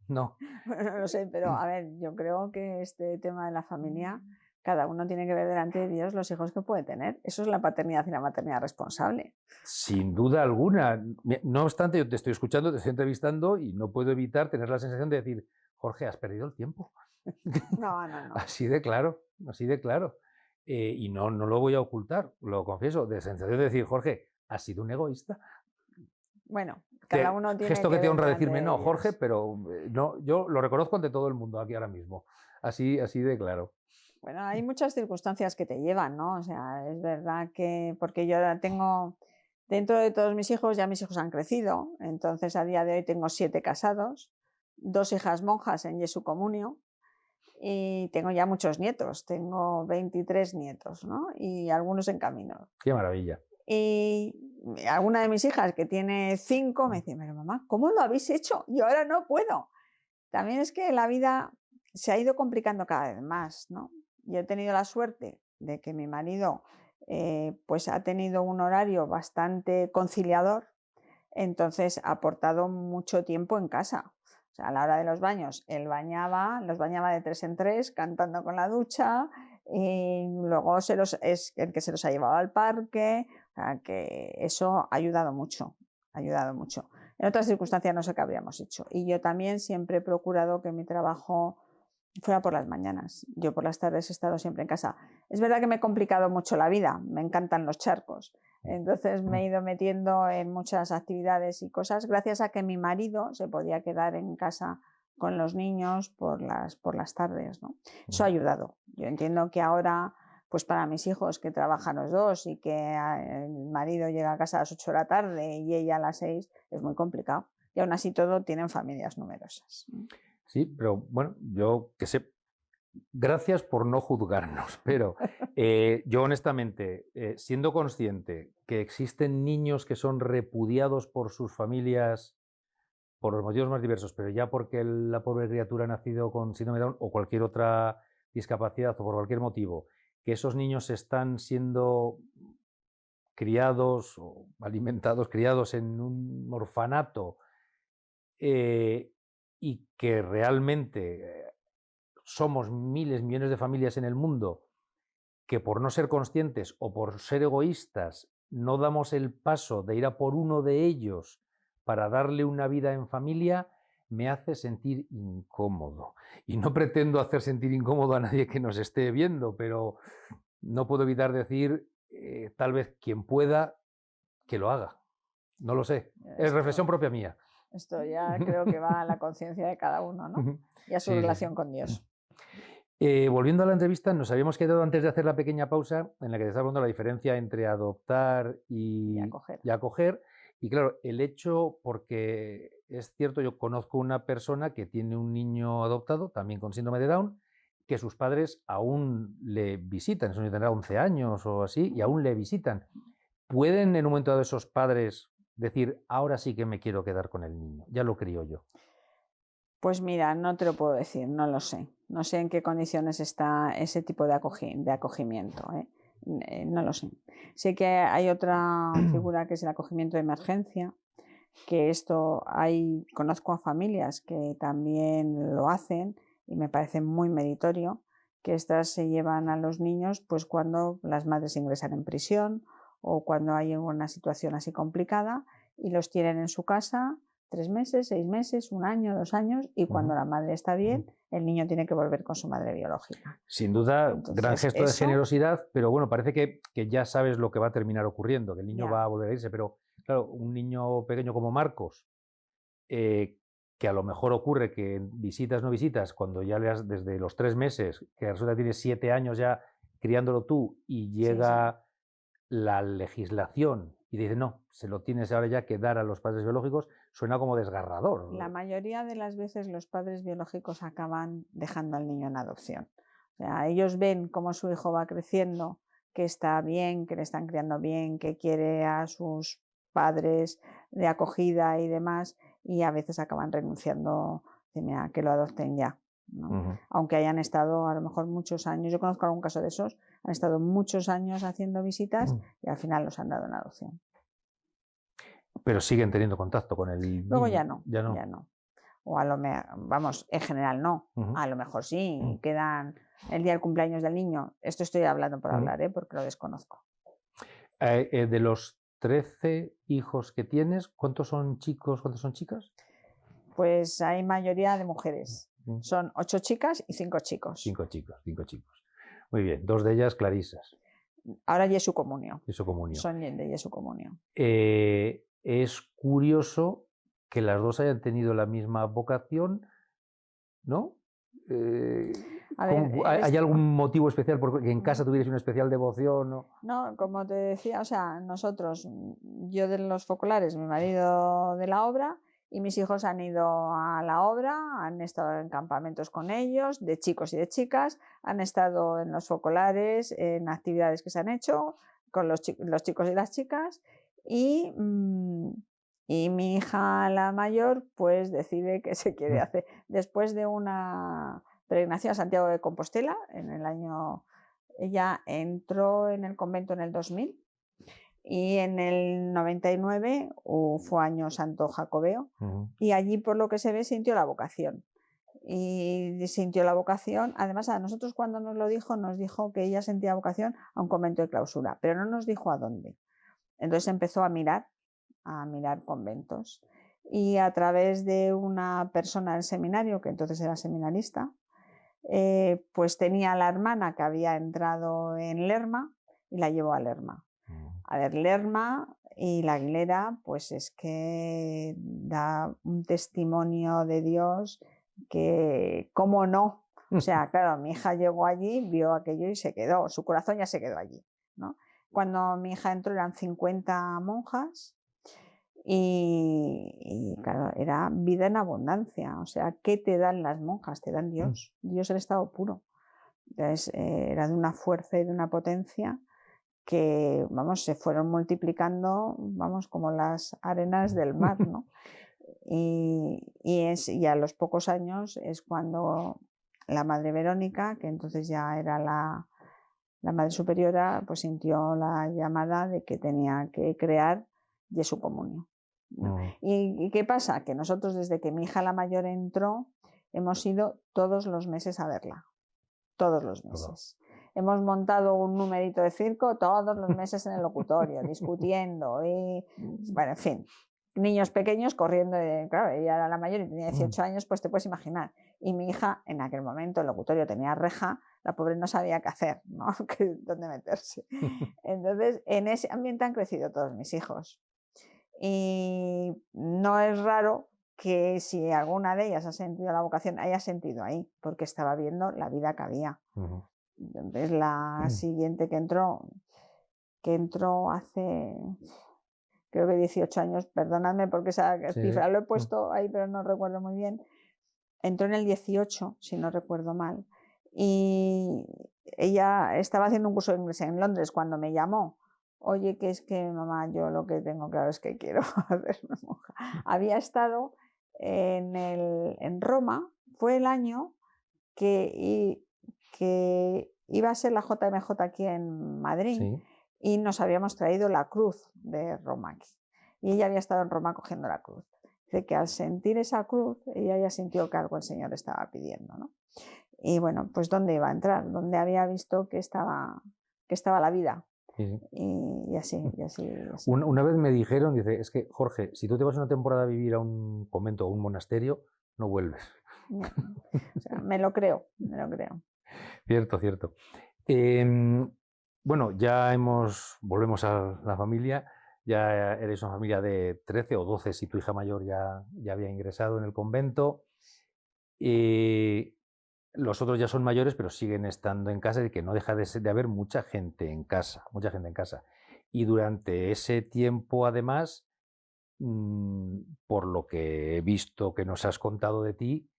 No. Bueno, no lo sé, pero a ver, yo creo que este tema de la familia, cada uno tiene que ver delante de Dios los hijos que puede tener. Eso es la paternidad y la maternidad responsable. Sin duda alguna. No obstante, yo te estoy escuchando, te estoy entrevistando y no puedo evitar tener la sensación de decir, Jorge, has perdido el tiempo. No, no, no. Así de claro, así de claro. Y no lo voy a ocultar, lo confieso, de sensación de decir, Jorge, has sido un egoísta. Bueno, cada uno tiene Gesto que que te ver honra delante decirme, de no, Jorge, Dios. pero no, yo lo reconozco ante todo el mundo aquí ahora mismo. Así de claro. Bueno, hay muchas circunstancias que te llevan, ¿no? O sea, es verdad que, porque yo ahora tengo, dentro de todos mis hijos, ya mis hijos han crecido, entonces a día de hoy tengo 7 casados, 2 hijas monjas en Jesu Comunio y tengo ya muchos nietos, tengo 23 nietos, ¿no? Y algunos en camino. Qué maravilla. Y alguna de mis hijas que tiene 5 me dice, pero mamá, ¿cómo lo habéis hecho? Yo ahora no puedo. También es que la vida se ha ido complicando cada vez más, ¿no? Yo he tenido la suerte de que mi marido pues ha tenido un horario bastante conciliador, entonces ha aportado mucho tiempo en casa. O sea, a la hora de los baños, él los bañaba de 3 en 3, cantando con la ducha, y luego es el que se los ha llevado al parque, o sea, que eso ha ayudado mucho, ha ayudado mucho. En otras circunstancias no sé qué habríamos hecho. Y yo también siempre he procurado que mi trabajo fuera por las mañanas. Yo por las tardes he estado siempre en casa. Es verdad que me he complicado mucho la vida, me encantan los charcos. Entonces me he ido metiendo en muchas actividades y cosas gracias a que mi marido se podía quedar en casa con los niños por las tardes, ¿no? Eso ha ayudado. Yo entiendo que ahora, pues para mis hijos que trabajan los dos y que el marido llega a casa a las 8 de la tarde y ella a las 6, es muy complicado. Y aún así todo tienen familias numerosas. Sí, pero bueno, yo que sé, gracias por no juzgarnos, pero yo honestamente, siendo consciente que existen niños que son repudiados por sus familias por los motivos más diversos, pero ya porque la pobre criatura ha nacido con síndrome de Down o cualquier otra discapacidad o por cualquier motivo, que esos niños están siendo criados o alimentados, criados en un orfanato y que realmente somos miles, millones de familias en el mundo que por no ser conscientes o por ser egoístas no damos el paso de ir a por uno de ellos para darle una vida en familia, me hace sentir incómodo. Y no pretendo hacer sentir incómodo a nadie que nos esté viendo, pero no puedo evitar decir, tal vez quien pueda, que lo haga. No lo sé. Es reflexión propia mía. Esto ya creo que va a la conciencia de cada uno, ¿no? Y a su relación con Dios. Volviendo a la entrevista, nos habíamos quedado antes de hacer la pequeña pausa en la que te estaba hablando la diferencia entre adoptar y acoger. Y claro, el hecho, porque es cierto, yo conozco una persona que tiene un niño adoptado, también con síndrome de Down, que sus padres aún le visitan, eso tendrá 11 años o así, y aún le visitan. ¿Pueden en un momento dado esos padres decir, ahora sí que me quiero quedar con el niño, ya lo crío yo? Pues mira, no te lo puedo decir, no lo sé. No sé en qué condiciones está ese tipo de acogimiento, ¿eh? No lo sé. Sé que hay otra figura que es el acogimiento de emergencia, que conozco a familias que también lo hacen y me parece muy meritorio, que estas se llevan a los niños pues cuando las madres ingresan en prisión o cuando hay una situación así complicada y los tienen en su casa 3 meses, 6 meses, 1 año, 2 años y cuando la madre está bien, el niño tiene que volver con su madre biológica. Sin duda, gran Entonces, gesto de generosidad, pero bueno, parece que ya sabes lo que va a terminar ocurriendo, que el niño ya, va a volver a irse, pero claro, un niño pequeño como Marcos, eh, que a lo mejor ocurre que visitas, no visitas, cuando ya le has, desde los 3 meses, que resulta que tienes 7 años ya criándolo tú y sí, sí. llega la legislación y dice, no, se lo tienes ahora ya que dar a los padres biológicos, suena como La desgarrador. mayoría de las veces los padres biológicos acaban dejando al niño en adopción. O sea, ellos ven cómo su hijo va creciendo, que está bien, que le están criando bien, que quiere a sus padres de acogida y demás, y a veces acaban renunciando, mira, que lo adopten ya, ¿no? Aunque hayan estado a lo mejor muchos años, yo conozco algún caso de esos, han estado muchos años haciendo visitas y al final los han dado en adopción. Pero siguen teniendo contacto con el Luego niño, ya no, ya ya no. no. O vamos, en general no. A lo mejor sí, quedan el día del cumpleaños del niño. Esto estoy hablando por hablar, porque lo desconozco. De los 13 hijos que tienes, ¿cuántos son chicos, cuántos son chicas? Pues hay mayoría de mujeres. Son 8 chicas y 5 chicos. 5 chicos, 5 chicos. Muy bien, 2 de ellas clarisas. Ahora Jesu Comunio. Eso comunio. Son de Jesu Comunio. Es curioso que las 2 hayan tenido la misma vocación, ¿no? ¿Hay algún motivo especial por que en casa tuvierais una especial devoción? ¿No? No, como te decía, o sea, nosotros, yo de los focolares, mi marido de la obra, y mis hijos han ido a la obra, han estado en campamentos con ellos, de chicos y de chicas, han estado en los focolares, en actividades que se han hecho con los chicos y las chicas, y mi hija, la mayor, pues decide que se quiere hacer, después de una peregrinación a Santiago de Compostela, en el año... Ella entró en el convento en el 2000 y en el 99 fue año santo jacobeo y allí por lo que se ve sintió la vocación. Y sintió la vocación, además a nosotros cuando nos lo dijo, nos dijo que ella sentía vocación a un convento de clausura, pero no nos dijo a dónde. Entonces empezó a mirar conventos y a través de una persona del seminario, que entonces era seminarista, pues tenía a la hermana que había entrado en Lerma y la llevó a Lerma. A ver, Lerma y la Aguilera, pues es que da un testimonio de Dios que, ¿cómo no? O sea, claro, mi hija llegó allí, vio aquello y se quedó, su corazón ya se quedó allí, ¿no? Cuando mi hija entró eran 50 monjas y claro, era vida en abundancia. O sea, ¿qué te dan las monjas? Te dan Dios, Dios en estado puro. Entonces, era de una fuerza y de una potencia que, vamos, se fueron multiplicando, vamos, como las arenas del mar, ¿no? Y a los pocos años es cuando la madre Verónica, que entonces ya era la madre superiora, pues sintió la llamada de que tenía que crear Jesu Comunio, ¿no? ¿Y qué pasa? Que nosotros desde que mi hija la mayor entró hemos ido todos los meses a verla, todos los meses. Hemos montado un numerito de circo todos los meses en el locutorio, discutiendo y, bueno, en fin, niños pequeños corriendo, claro, ella era la mayor y tenía 18 años, pues te puedes imaginar. Y mi hija, en aquel momento, el locutorio tenía reja, la pobre no sabía qué hacer, ¿no? Dónde meterse. Entonces, en ese ambiente han crecido todos mis hijos. Y no es raro que si alguna de ellas ha sentido la vocación, haya sentido ahí, porque estaba viendo la vida que había. Entonces, la siguiente que entró hace, creo que 18 años, perdonadme porque esa cifra lo he puesto ahí, pero no recuerdo muy bien, entró en el 18, si no recuerdo mal, y ella estaba haciendo un curso de inglés en Londres cuando me llamó. Oye, que es que mamá, yo lo que tengo claro es que quiero hacerme monja. Había estado en Roma, fue el año que iba a ser la JMJ aquí en Madrid, Sí. y nos habíamos traído la cruz de Roma aquí. Y ella había estado en Roma cogiendo la cruz. Dice que al sentir esa cruz, ella ya sintió que algo el Señor estaba pidiendo, ¿no? Y bueno, pues ¿dónde iba a entrar? Donde había visto que estaba la vida. Sí. Y así, y así, y así. Una vez me dijeron, dice, es que Jorge, si tú te vas una temporada a vivir a un convento o un monasterio, no vuelves. O sea, me lo creo, me lo creo. Cierto, cierto. Bueno, volvemos a la familia, ya eres una familia de 13 o 12 si tu hija mayor ya había ingresado en el convento. Los otros ya son mayores, pero siguen estando en casa, y que no deja de haber mucha gente en casa, mucha gente en casa. Y durante ese tiempo, además, por lo que he visto que nos has contado de ti,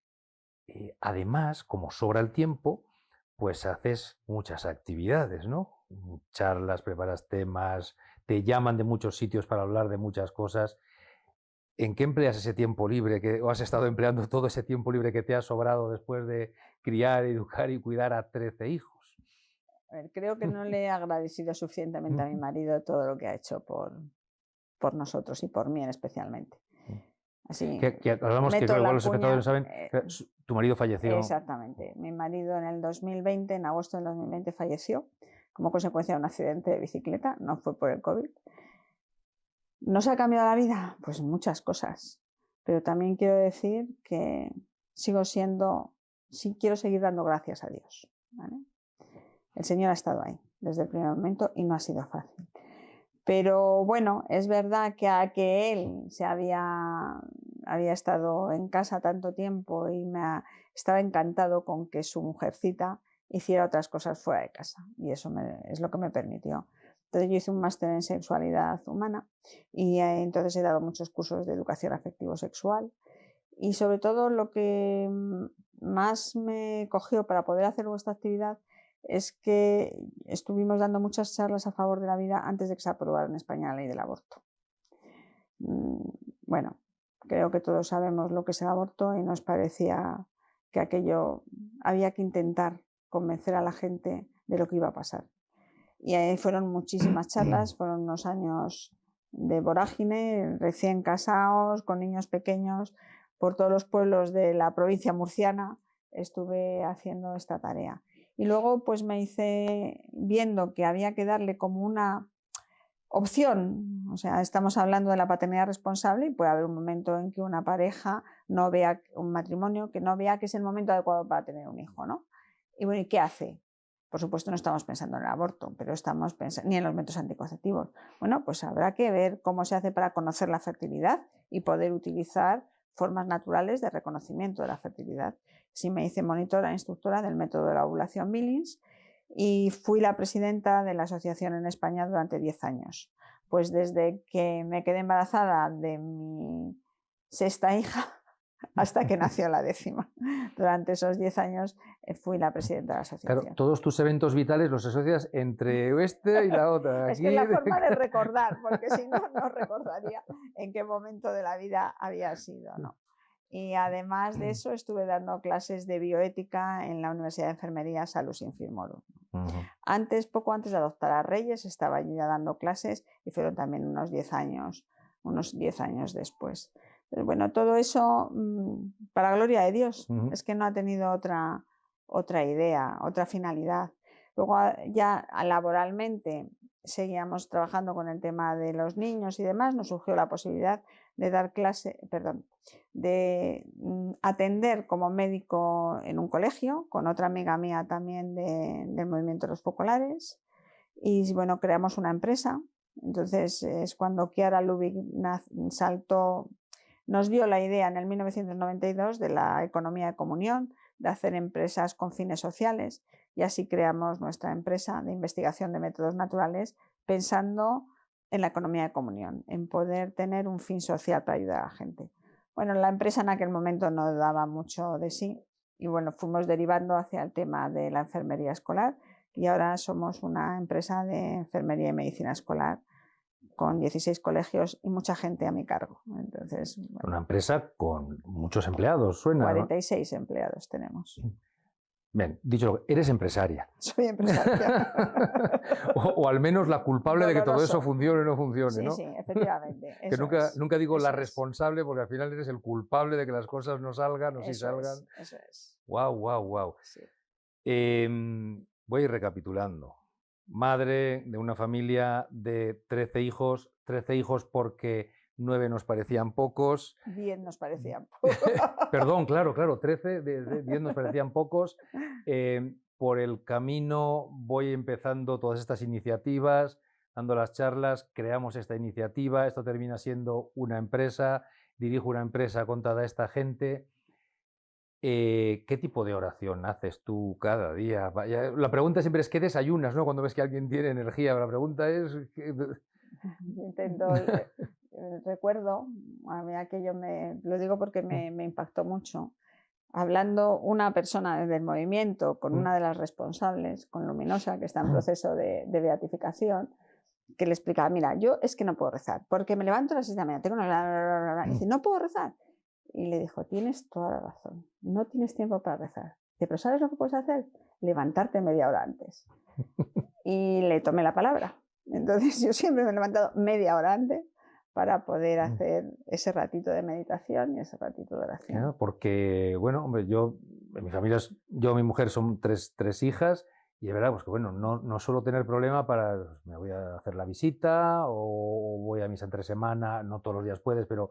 además, como sobra el tiempo, pues haces muchas actividades, ¿no? Charlas, preparas temas, te llaman de muchos sitios para hablar de muchas cosas. ¿En qué empleas ese tiempo libre o has estado empleando todo ese tiempo libre que te ha sobrado después de criar, educar y cuidar a 13 hijos? A ver, creo que no le he agradecido suficientemente a mi marido todo lo que ha hecho por nosotros y por mí especialmente. Así, Que hablamos, que meto creo que igual la los espectadores cuña. saben, que tu marido falleció. Exactamente. Mi marido en el 2020, en agosto del 2020, falleció como consecuencia de un accidente de bicicleta, no fue por el COVID. ¿Nos ha cambiado la vida? Pues muchas cosas. Pero también quiero decir que quiero seguir dando gracias a Dios, ¿vale? El Señor ha estado ahí desde el primer momento y no ha sido fácil. Pero bueno, es verdad que él había estado en casa tanto tiempo y estaba encantado con que su mujercita hiciera otras cosas fuera de casa, y eso es lo que me permitió. Entonces yo hice un máster en sexualidad humana y entonces he dado muchos cursos de educación afectivo-sexual, y sobre todo lo que más me cogió para poder hacer esta actividad es que estuvimos dando muchas charlas a favor de la vida antes de que se aprobara en España la ley del aborto. Bueno, creo que todos sabemos lo que es el aborto y nos parecía que aquello había que intentar convencer a la gente de lo que iba a pasar. Y ahí fueron muchísimas charlas, fueron unos años de vorágine, recién casados, con niños pequeños, por todos los pueblos de la provincia murciana estuve haciendo esta tarea. Y luego pues me hice, viendo que había que darle como una opción, o sea, estamos hablando de la paternidad responsable y puede haber un momento en que una pareja no vea, un matrimonio, que no vea que es el momento adecuado para tener un hijo, ¿no? Y bueno, ¿y qué hace? Por supuesto no estamos pensando en el aborto, pero estamos pensando ni en los métodos anticonceptivos. Bueno, pues habrá que ver cómo se hace para conocer la fertilidad y poder utilizar formas naturales de reconocimiento de la fertilidad. Sí, me hice monitora, instructora del método de la ovulación Billings y fui la presidenta de la asociación en España durante 10 años. Pues desde que me quedé embarazada de mi sexta hija hasta que nació la 10ª. Durante esos 10 años fui la presidenta de la asociación. Claro, todos tus eventos vitales los asocias entre esta y la otra. Es que es la forma de recordar, porque si no, no recordaría en qué momento de la vida había sido, ¿no? Y además de eso estuve dando clases de bioética en la Universidad de Enfermería Salus Infirmorum. Poco antes de adoptar a Reyes, estaba yo ya dando clases y fueron también unos 10 años después. Pero bueno, todo eso para gloria de Dios, es que no ha tenido otra idea, otra finalidad. Luego ya laboralmente seguíamos trabajando con el tema de los niños y demás, nos surgió la posibilidad de dar de atender como médico en un colegio con otra amiga mía también del movimiento de los focolares, y bueno, creamos una empresa. Entonces es cuando Chiara Lubich nos dio la idea en el 1992 de la economía de comunión, de hacer empresas con fines sociales, y así creamos nuestra empresa de investigación de métodos naturales pensando en la economía de comunión, en poder tener un fin social para ayudar a la gente. Bueno, la empresa en aquel momento no daba mucho de sí y bueno, fuimos derivando hacia el tema de la enfermería escolar y ahora somos una empresa de enfermería y medicina escolar con 16 colegios y mucha gente a mi cargo. Entonces, bueno, Una empresa con muchos empleados, suena, ¿no? 46 empleados tenemos. Bien, dicho, eres empresaria. Soy empresaria. O al menos la culpable de que todo eso Doloroso. funcione o no funcione, Sí, ¿no? sí, efectivamente. Que Eso nunca, es, nunca digo la eso es, responsable, porque al final eres el culpable de que las cosas no salgan o sí eso salgan. es, eso es. Wow, wow, wow. Sí. Voy a ir recapitulando. Madre de una familia de 13 hijos porque 9 nos parecían pocos. 10 nos parecían. Perdón, claro, 13, 10 nos parecían pocos. Por el camino voy empezando todas estas iniciativas, dando las charlas, creamos esta iniciativa, esto termina siendo una empresa, dirijo una empresa con toda esta gente. ¿Qué tipo de oración haces tú cada día? La pregunta siempre es ¿qué desayunas, ¿no? Cuando ves que alguien tiene energía. La pregunta es... Intento, recuerdo, a mí aquello lo digo porque me impactó mucho. Hablando una persona del movimiento con una de las responsables, con Luminosa, que está en proceso de beatificación, que le explicaba, mira, yo es que no puedo rezar, porque me levanto a las 6 de la mañana, tengo una... Y dice, no puedo rezar. Y le dijo, tienes toda la razón, no tienes tiempo para rezar. Dice, pero ¿sabes lo que puedes hacer? Levantarte media hora antes. Y le tomé la palabra. Entonces yo siempre me he levantado media hora antes para poder hacer ese ratito de meditación y ese ratito de oración. Claro, porque, bueno, hombre, en mi familia, yo y mi mujer son tres hijas, y es verdad, pues que bueno, no suelo tener problema para, me voy a hacer la visita o voy a misa entre semana, no todos los días puedes, pero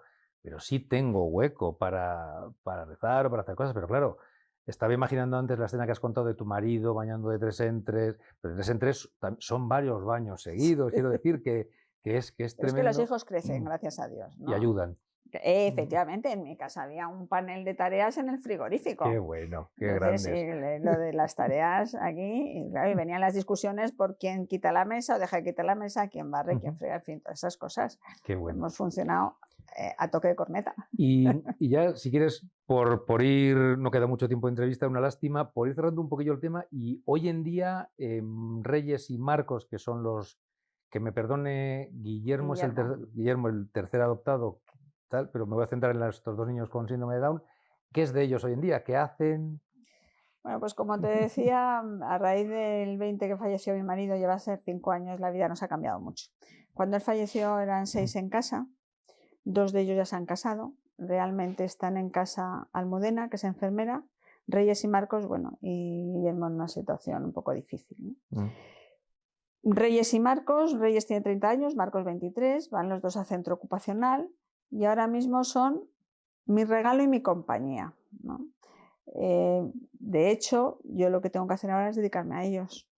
sí tengo hueco para rezar o para hacer cosas, pero claro, estaba imaginando antes la escena que has contado de tu marido bañando de 3 en 3, pero de 3 en 3 son varios baños seguidos, quiero decir que es Pero tremendo. es que los hijos crecen, gracias a Dios, ¿no? Y ayudan. Efectivamente, en mi casa había un panel de tareas en el frigorífico. Qué bueno, qué Entonces, grandes. sí, lo de las tareas aquí, y, claro, y venían las discusiones por quién quita la mesa o deja de quitar la mesa, quién barre, quién frega, en fin, todas esas cosas. Qué bueno. Hemos funcionado a toque de corneta. Y ya, si quieres, por ir, no queda mucho tiempo de entrevista, una lástima, por ir cerrando un poquillo el tema, y hoy en día Reyes y Marcos, que son los, que me perdone, Guillermo es Guillermo, el tercer adoptado, tal, pero me voy a centrar en estos 2 niños con síndrome de Down. ¿Qué es de ellos hoy en día? ¿Qué hacen? Bueno, pues como te decía, a raíz del 20 que falleció mi marido, lleva a ser 5 años, la vida nos ha cambiado mucho. Cuando él falleció eran 6 en casa, 2 de ellos ya se han casado, realmente están en casa Almudena, que es enfermera, Reyes y Marcos, bueno, y Guillermo en una situación un poco difícil, ¿no? Reyes y Marcos, Reyes tiene 30 años, Marcos 23, van los dos a centro ocupacional y ahora mismo son mi regalo y mi compañía, ¿no? De hecho, yo lo que tengo que hacer ahora es dedicarme a ellos.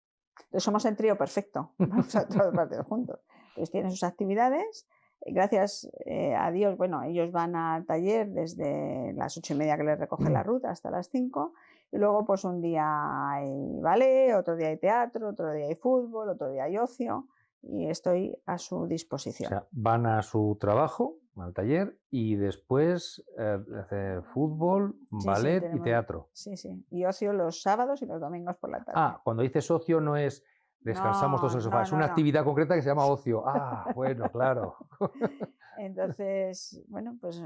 Entonces somos el trío perfecto, vamos a todas partes juntos. Entonces tienen sus actividades, gracias a Dios, bueno, ellos van al taller desde las 8:30 que les recoge la ruta hasta las 5, y luego pues un día hay ballet, otro día hay teatro, otro día hay fútbol, otro día hay ocio, y estoy a su disposición. O sea, van a su trabajo, al taller, y después hacer fútbol, ballet y teatro. Sí, sí. Y ocio los sábados y los domingos por la tarde. Ah, cuando dices ocio no es descansamos todos en el sofá, es una actividad concreta que se llama ocio. Ah, bueno, claro. Entonces, bueno, pues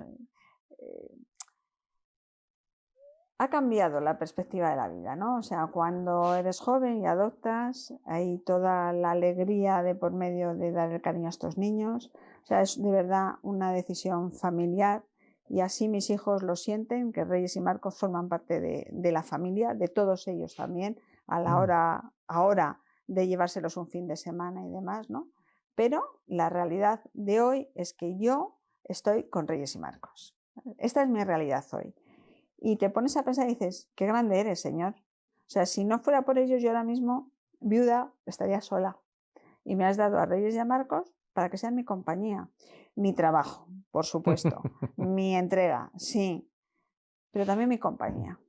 ha cambiado la perspectiva de la vida, ¿no? O sea, cuando eres joven y adoptas, hay toda la alegría de por medio de dar el cariño a estos niños. O sea, es de verdad una decisión familiar y así mis hijos lo sienten, que Reyes y Marcos forman parte de la familia, de todos ellos también, a la hora ahora de llevárselos un fin de semana y demás, ¿no? Pero la realidad de hoy es que yo estoy con Reyes y Marcos. Esta es mi realidad hoy. Y te pones a pensar y dices, qué grande eres, Señor. O sea, si no fuera por ellos, yo ahora mismo, viuda, estaría sola. Y me has dado a Reyes y a Marcos para que sean mi compañía. Mi trabajo, por supuesto. Mi entrega, sí. Pero también mi compañía.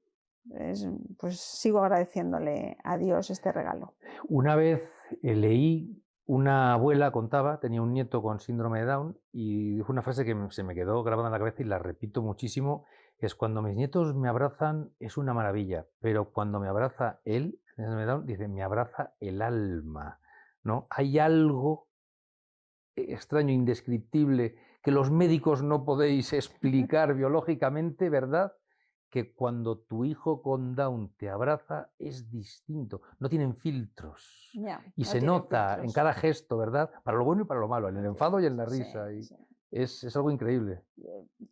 Pues sigo agradeciéndole a Dios este regalo. Una vez leí, una abuela contaba, tenía un nieto con síndrome de Down y dijo una frase que se me quedó grabada en la cabeza y la repito muchísimo, es cuando mis nietos me abrazan es una maravilla, pero cuando me abraza él, dice, me abraza el alma, ¿no? Hay algo extraño, indescriptible, que los médicos no podéis explicar biológicamente, ¿verdad? Que cuando tu hijo con Down te abraza es distinto, no tienen filtros Ya, y no se tienen nota en filtros. cada gesto, ¿verdad? Para lo bueno y para lo malo, en el enfado y en la Sí, risa. Y sí. es algo increíble.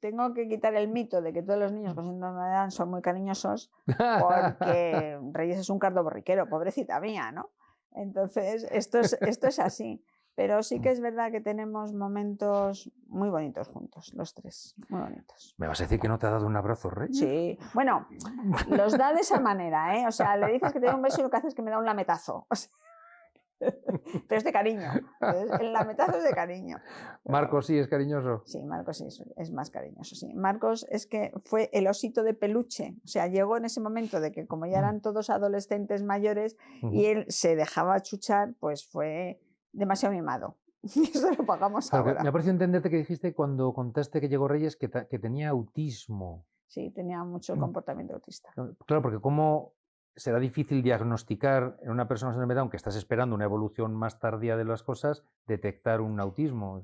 Tengo que quitar el mito de que todos los niños con síndrome de Down son muy cariñosos, porque Reyes es un cardo borriquero, pobrecita mía, ¿no? Entonces, esto es así. Pero sí que es verdad que tenemos momentos muy bonitos juntos, los tres, muy bonitos. ¿Me vas a decir que no te ha dado un abrazo, Reyes? Sí, bueno, los da de esa manera, ¿eh? O sea, le dices que te da un beso y lo que hace es que me da un lametazo. O sea, pero es de cariño. Entonces, el lametazo es de cariño. Pero, Marcos sí es cariñoso. sí, Marcos sí, es más cariñoso, sí. Marcos es que fue el osito de peluche. O sea, llegó en ese momento de que como ya eran todos adolescentes mayores y él se dejaba chuchar, pues fue demasiado mimado. Y eso lo pagamos Claro, me ahora. ha parecido entenderte que dijiste cuando contaste que llegó Reyes que tenía autismo. Sí, tenía mucho comportamiento autista. Claro, porque cómo será difícil diagnosticar en una persona con síndrome de Down que estás esperando una evolución más tardía de las cosas, detectar un autismo.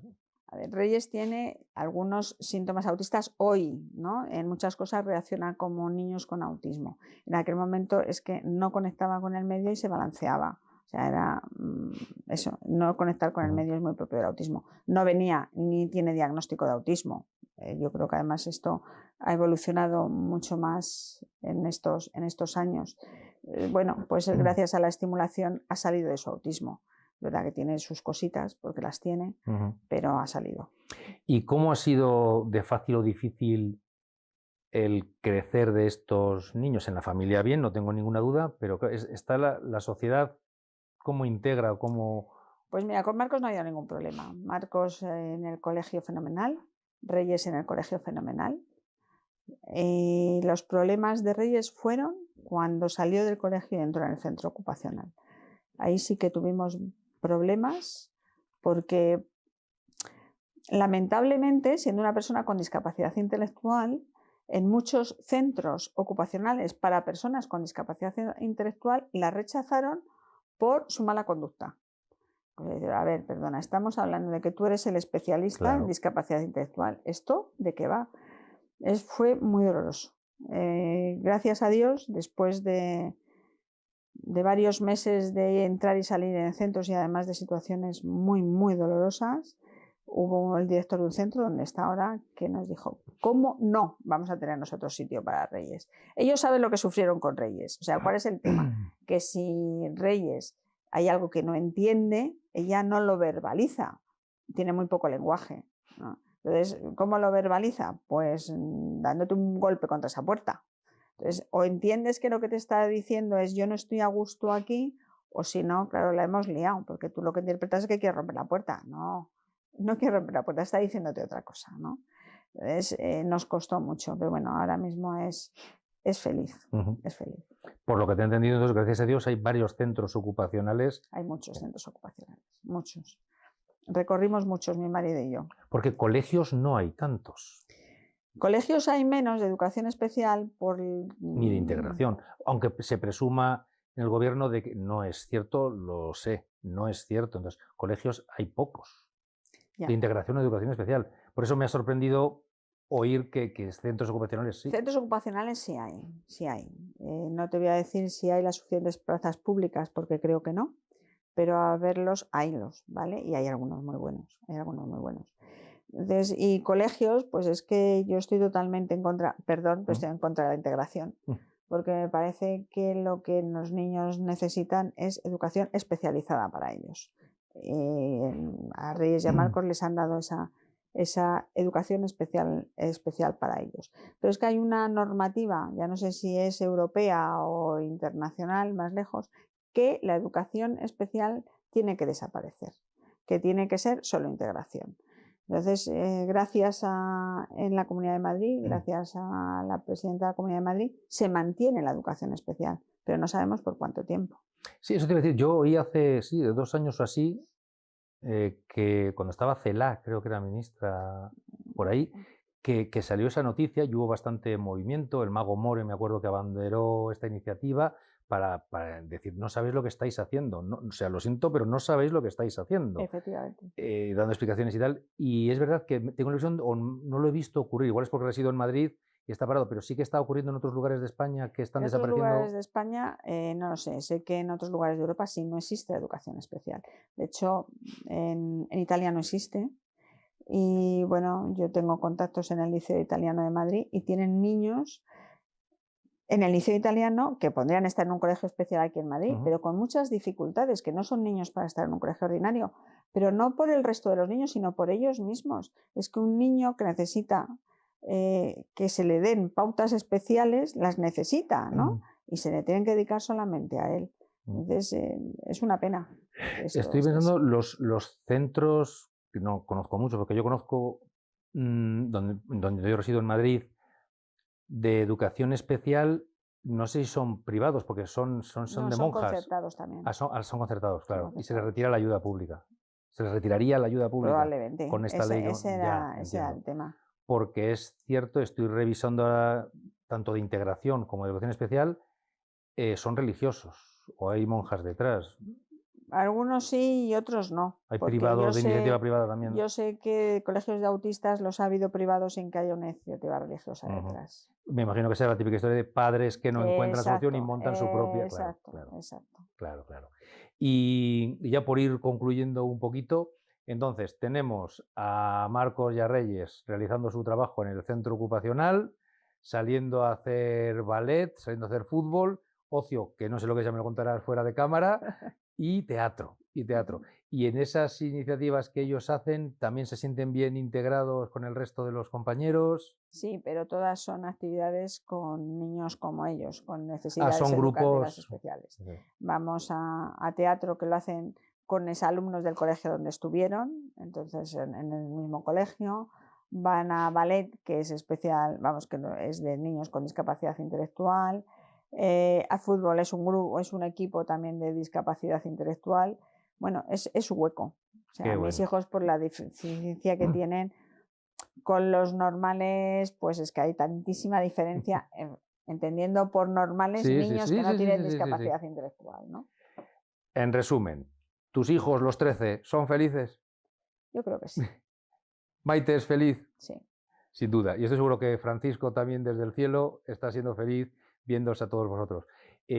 A ver, Reyes tiene algunos síntomas autistas hoy, ¿no? En muchas cosas reacciona como niños con autismo. En aquel momento es que no conectaba con el medio y se balanceaba. O sea, era eso, no conectar con el medio es muy propio del autismo. No venía ni tiene diagnóstico de autismo. Yo creo que además esto ha evolucionado mucho más en estos años. Bueno, pues gracias a la estimulación ha salido de su autismo. Verdad que tiene sus cositas, porque las tiene, pero ha salido. ¿Y cómo ha sido de fácil o difícil el crecer de estos niños? En la familia bien, no tengo ninguna duda, pero está la sociedad, ¿cómo integra? ¿Cómo... Pues mira, con Marcos no ha habido ningún problema. Marcos en el colegio fenomenal, Reyes en el colegio fenomenal. Los problemas de Reyes fueron cuando salió del colegio y entró en el centro ocupacional. Ahí sí que tuvimos problemas porque lamentablemente, siendo una persona con discapacidad intelectual, en muchos centros ocupacionales para personas con discapacidad intelectual la rechazaron por su mala conducta. A ver, perdona, estamos hablando de que tú eres el especialista en discapacidad intelectual. ¿Esto de qué va? Fue muy doloroso. Gracias a Dios, después de varios meses de entrar y salir en centros y además de situaciones muy, muy dolorosas, hubo el director de un centro donde está ahora que nos dijo, ¿cómo no vamos a tener nosotros sitio para Reyes? Ellos saben lo que sufrieron con Reyes. O sea, ¿cuál es el tema? Que si Reyes hay algo que no entiende, ella no lo verbaliza, tiene muy poco lenguaje, ¿no? Entonces, ¿cómo lo verbaliza? Pues dándote un golpe contra esa puerta. Entonces, o entiendes que lo que te está diciendo es yo no estoy a gusto aquí, o si no, claro, la hemos liado, porque tú lo que interpretas es que quieres romper la puerta. No, no quiere romper la puerta, está diciéndote otra cosa, ¿no? Entonces, nos costó mucho, pero bueno, ahora mismo es feliz, es feliz. Por lo que te he entendido, entonces, gracias a Dios, hay varios centros ocupacionales. Hay muchos centros ocupacionales, muchos. Recorrimos muchos, mi marido y yo. Porque colegios no hay tantos. Colegios hay menos de educación especial por... Ni de integración, aunque se presuma en el gobierno de que no es cierto, lo sé, no es cierto. Entonces, colegios hay pocos de integración o de educación especial. Por eso me ha sorprendido oír que centros ocupacionales sí. Centros ocupacionales sí hay, sí hay. No te voy a decir si hay las suficientes plazas públicas porque creo que no, pero a verlos, haylos, ¿vale? Y hay algunos muy buenos, hay algunos muy buenos. Entonces, y colegios, pues es que yo estoy totalmente en contra, perdón, pero estoy en contra de la integración, porque me parece que lo que los niños necesitan es educación especializada para ellos. A Reyes y a Marcos les han dado esa educación especial para ellos. Pero es que hay una normativa, ya no sé si es europea o internacional, más lejos, que la educación especial tiene que desaparecer, que tiene que ser solo integración. Entonces, gracias en la Comunidad de Madrid, gracias a la presidenta de la Comunidad de Madrid, se mantiene la educación especial, pero no sabemos por cuánto tiempo. Sí, eso te iba a decir. Yo oí hace 2 años o así, que cuando estaba Celaá, creo que era ministra por ahí, que salió esa noticia y hubo bastante movimiento. El mago More, me acuerdo que abanderó esta iniciativa para decir, no sabéis lo que estáis haciendo. No, o sea, lo siento, pero no sabéis lo que estáis haciendo. Efectivamente. Dando explicaciones y tal. Y es verdad que tengo la impresión, o no lo he visto ocurrir, igual es porque resido en Madrid y está parado, pero sí que está ocurriendo en otros lugares de España que están desapareciendo. En otros lugares de España, no lo sé. Sé que en otros lugares de Europa sí no existe educación especial. De hecho, en Italia no existe. Y bueno, yo tengo contactos en el Liceo Italiano de Madrid y tienen niños en el Liceo Italiano que podrían estar en un colegio especial aquí en Madrid, pero con muchas dificultades, que no son niños para estar en un colegio ordinario, pero no por el resto de los niños, sino por ellos mismos. Es que un niño que necesita que se le den pautas especiales, las necesita, ¿no? Y se le tienen que dedicar solamente a él. Entonces, es una pena. Estoy pensando los centros, que no conozco mucho, porque yo conozco donde yo resido en Madrid, de educación especial, no sé si son privados, porque son de monjas. Son concertados también. Son concertados, claro. Y se les retira la ayuda pública. Se les retiraría la ayuda pública. Probablemente. Con esta ley. Ese era el tema. Porque es cierto, estoy revisando ahora, tanto de integración como de educación especial, son religiosos o hay monjas detrás. Algunos sí y otros no. Hay privados de iniciativa privada también. Yo sé que colegios de autistas los ha habido privados sin que haya una iniciativa religiosa detrás. Me imagino que sea la típica historia de padres que no encuentran solución y montan su propia. Exacto. Claro. Y ya por ir concluyendo un poquito, entonces tenemos a Marcos y a Reyes realizando su trabajo en el centro ocupacional, saliendo a hacer ballet, saliendo a hacer fútbol, ocio, que no sé lo que ya me lo contarás fuera de cámara, y teatro. Y en esas iniciativas que ellos hacen, ¿también se sienten bien integrados con el resto de los compañeros? Sí, pero todas son actividades con niños como ellos, con necesidades son educativas grupos especiales. Sí. Vamos a teatro, que lo hacen con exalumnos del colegio donde estuvieron, entonces en el mismo colegio. Van a ballet, que es especial, que es de niños con discapacidad intelectual. A fútbol es un grupo, es un equipo también de discapacidad intelectual. Bueno, es su hueco. O sea, mis hijos, por la deficiencia que tienen con los normales, pues es que hay tantísima diferencia, entendiendo por normales niños que no tienen discapacidad intelectual, ¿no? En resumen, ¿tus hijos, los 13, son felices? Yo creo que sí. ¿Maite es feliz? Sí. Sin duda. Y estoy seguro que Francisco también desde el cielo está siendo feliz viéndose a todos vosotros.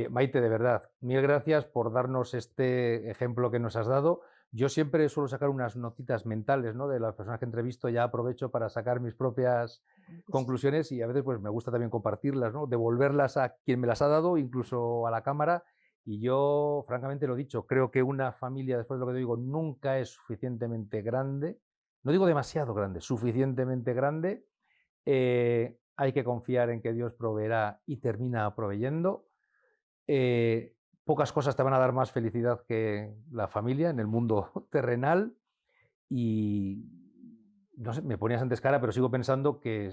Maite, de verdad, mil gracias por darnos este ejemplo que nos has dado. Yo siempre suelo sacar unas notitas mentales, ¿no?, de las personas que entrevisto, ya aprovecho para sacar mis propias conclusiones y a veces pues me gusta también compartirlas, ¿no?, devolverlas a quien me las ha dado, incluso a la cámara. Y yo, francamente, lo he dicho, creo que una familia, después de lo que te digo, nunca es suficientemente grande. No digo demasiado grande, suficientemente grande. Hay que confiar en que Dios proveerá y termina proveyendo. Pocas cosas te van a dar más felicidad que la familia en el mundo terrenal. Y no sé, me ponías antes cara, pero sigo pensando que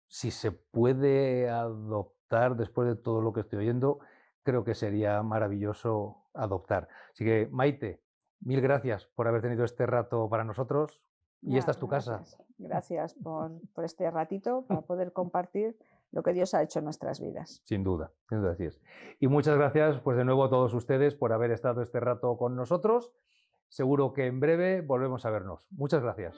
si se puede adoptar después de todo lo que estoy oyendo, creo que sería maravilloso adoptar. Así que, Maite, mil gracias por haber tenido este rato para nosotros. Y esta es tu casa. Gracias por este ratito para poder compartir lo que Dios ha hecho en nuestras vidas. Sin duda, así es. Y muchas gracias, pues de nuevo a todos ustedes por haber estado este rato con nosotros. Seguro que en breve volvemos a vernos. Muchas gracias.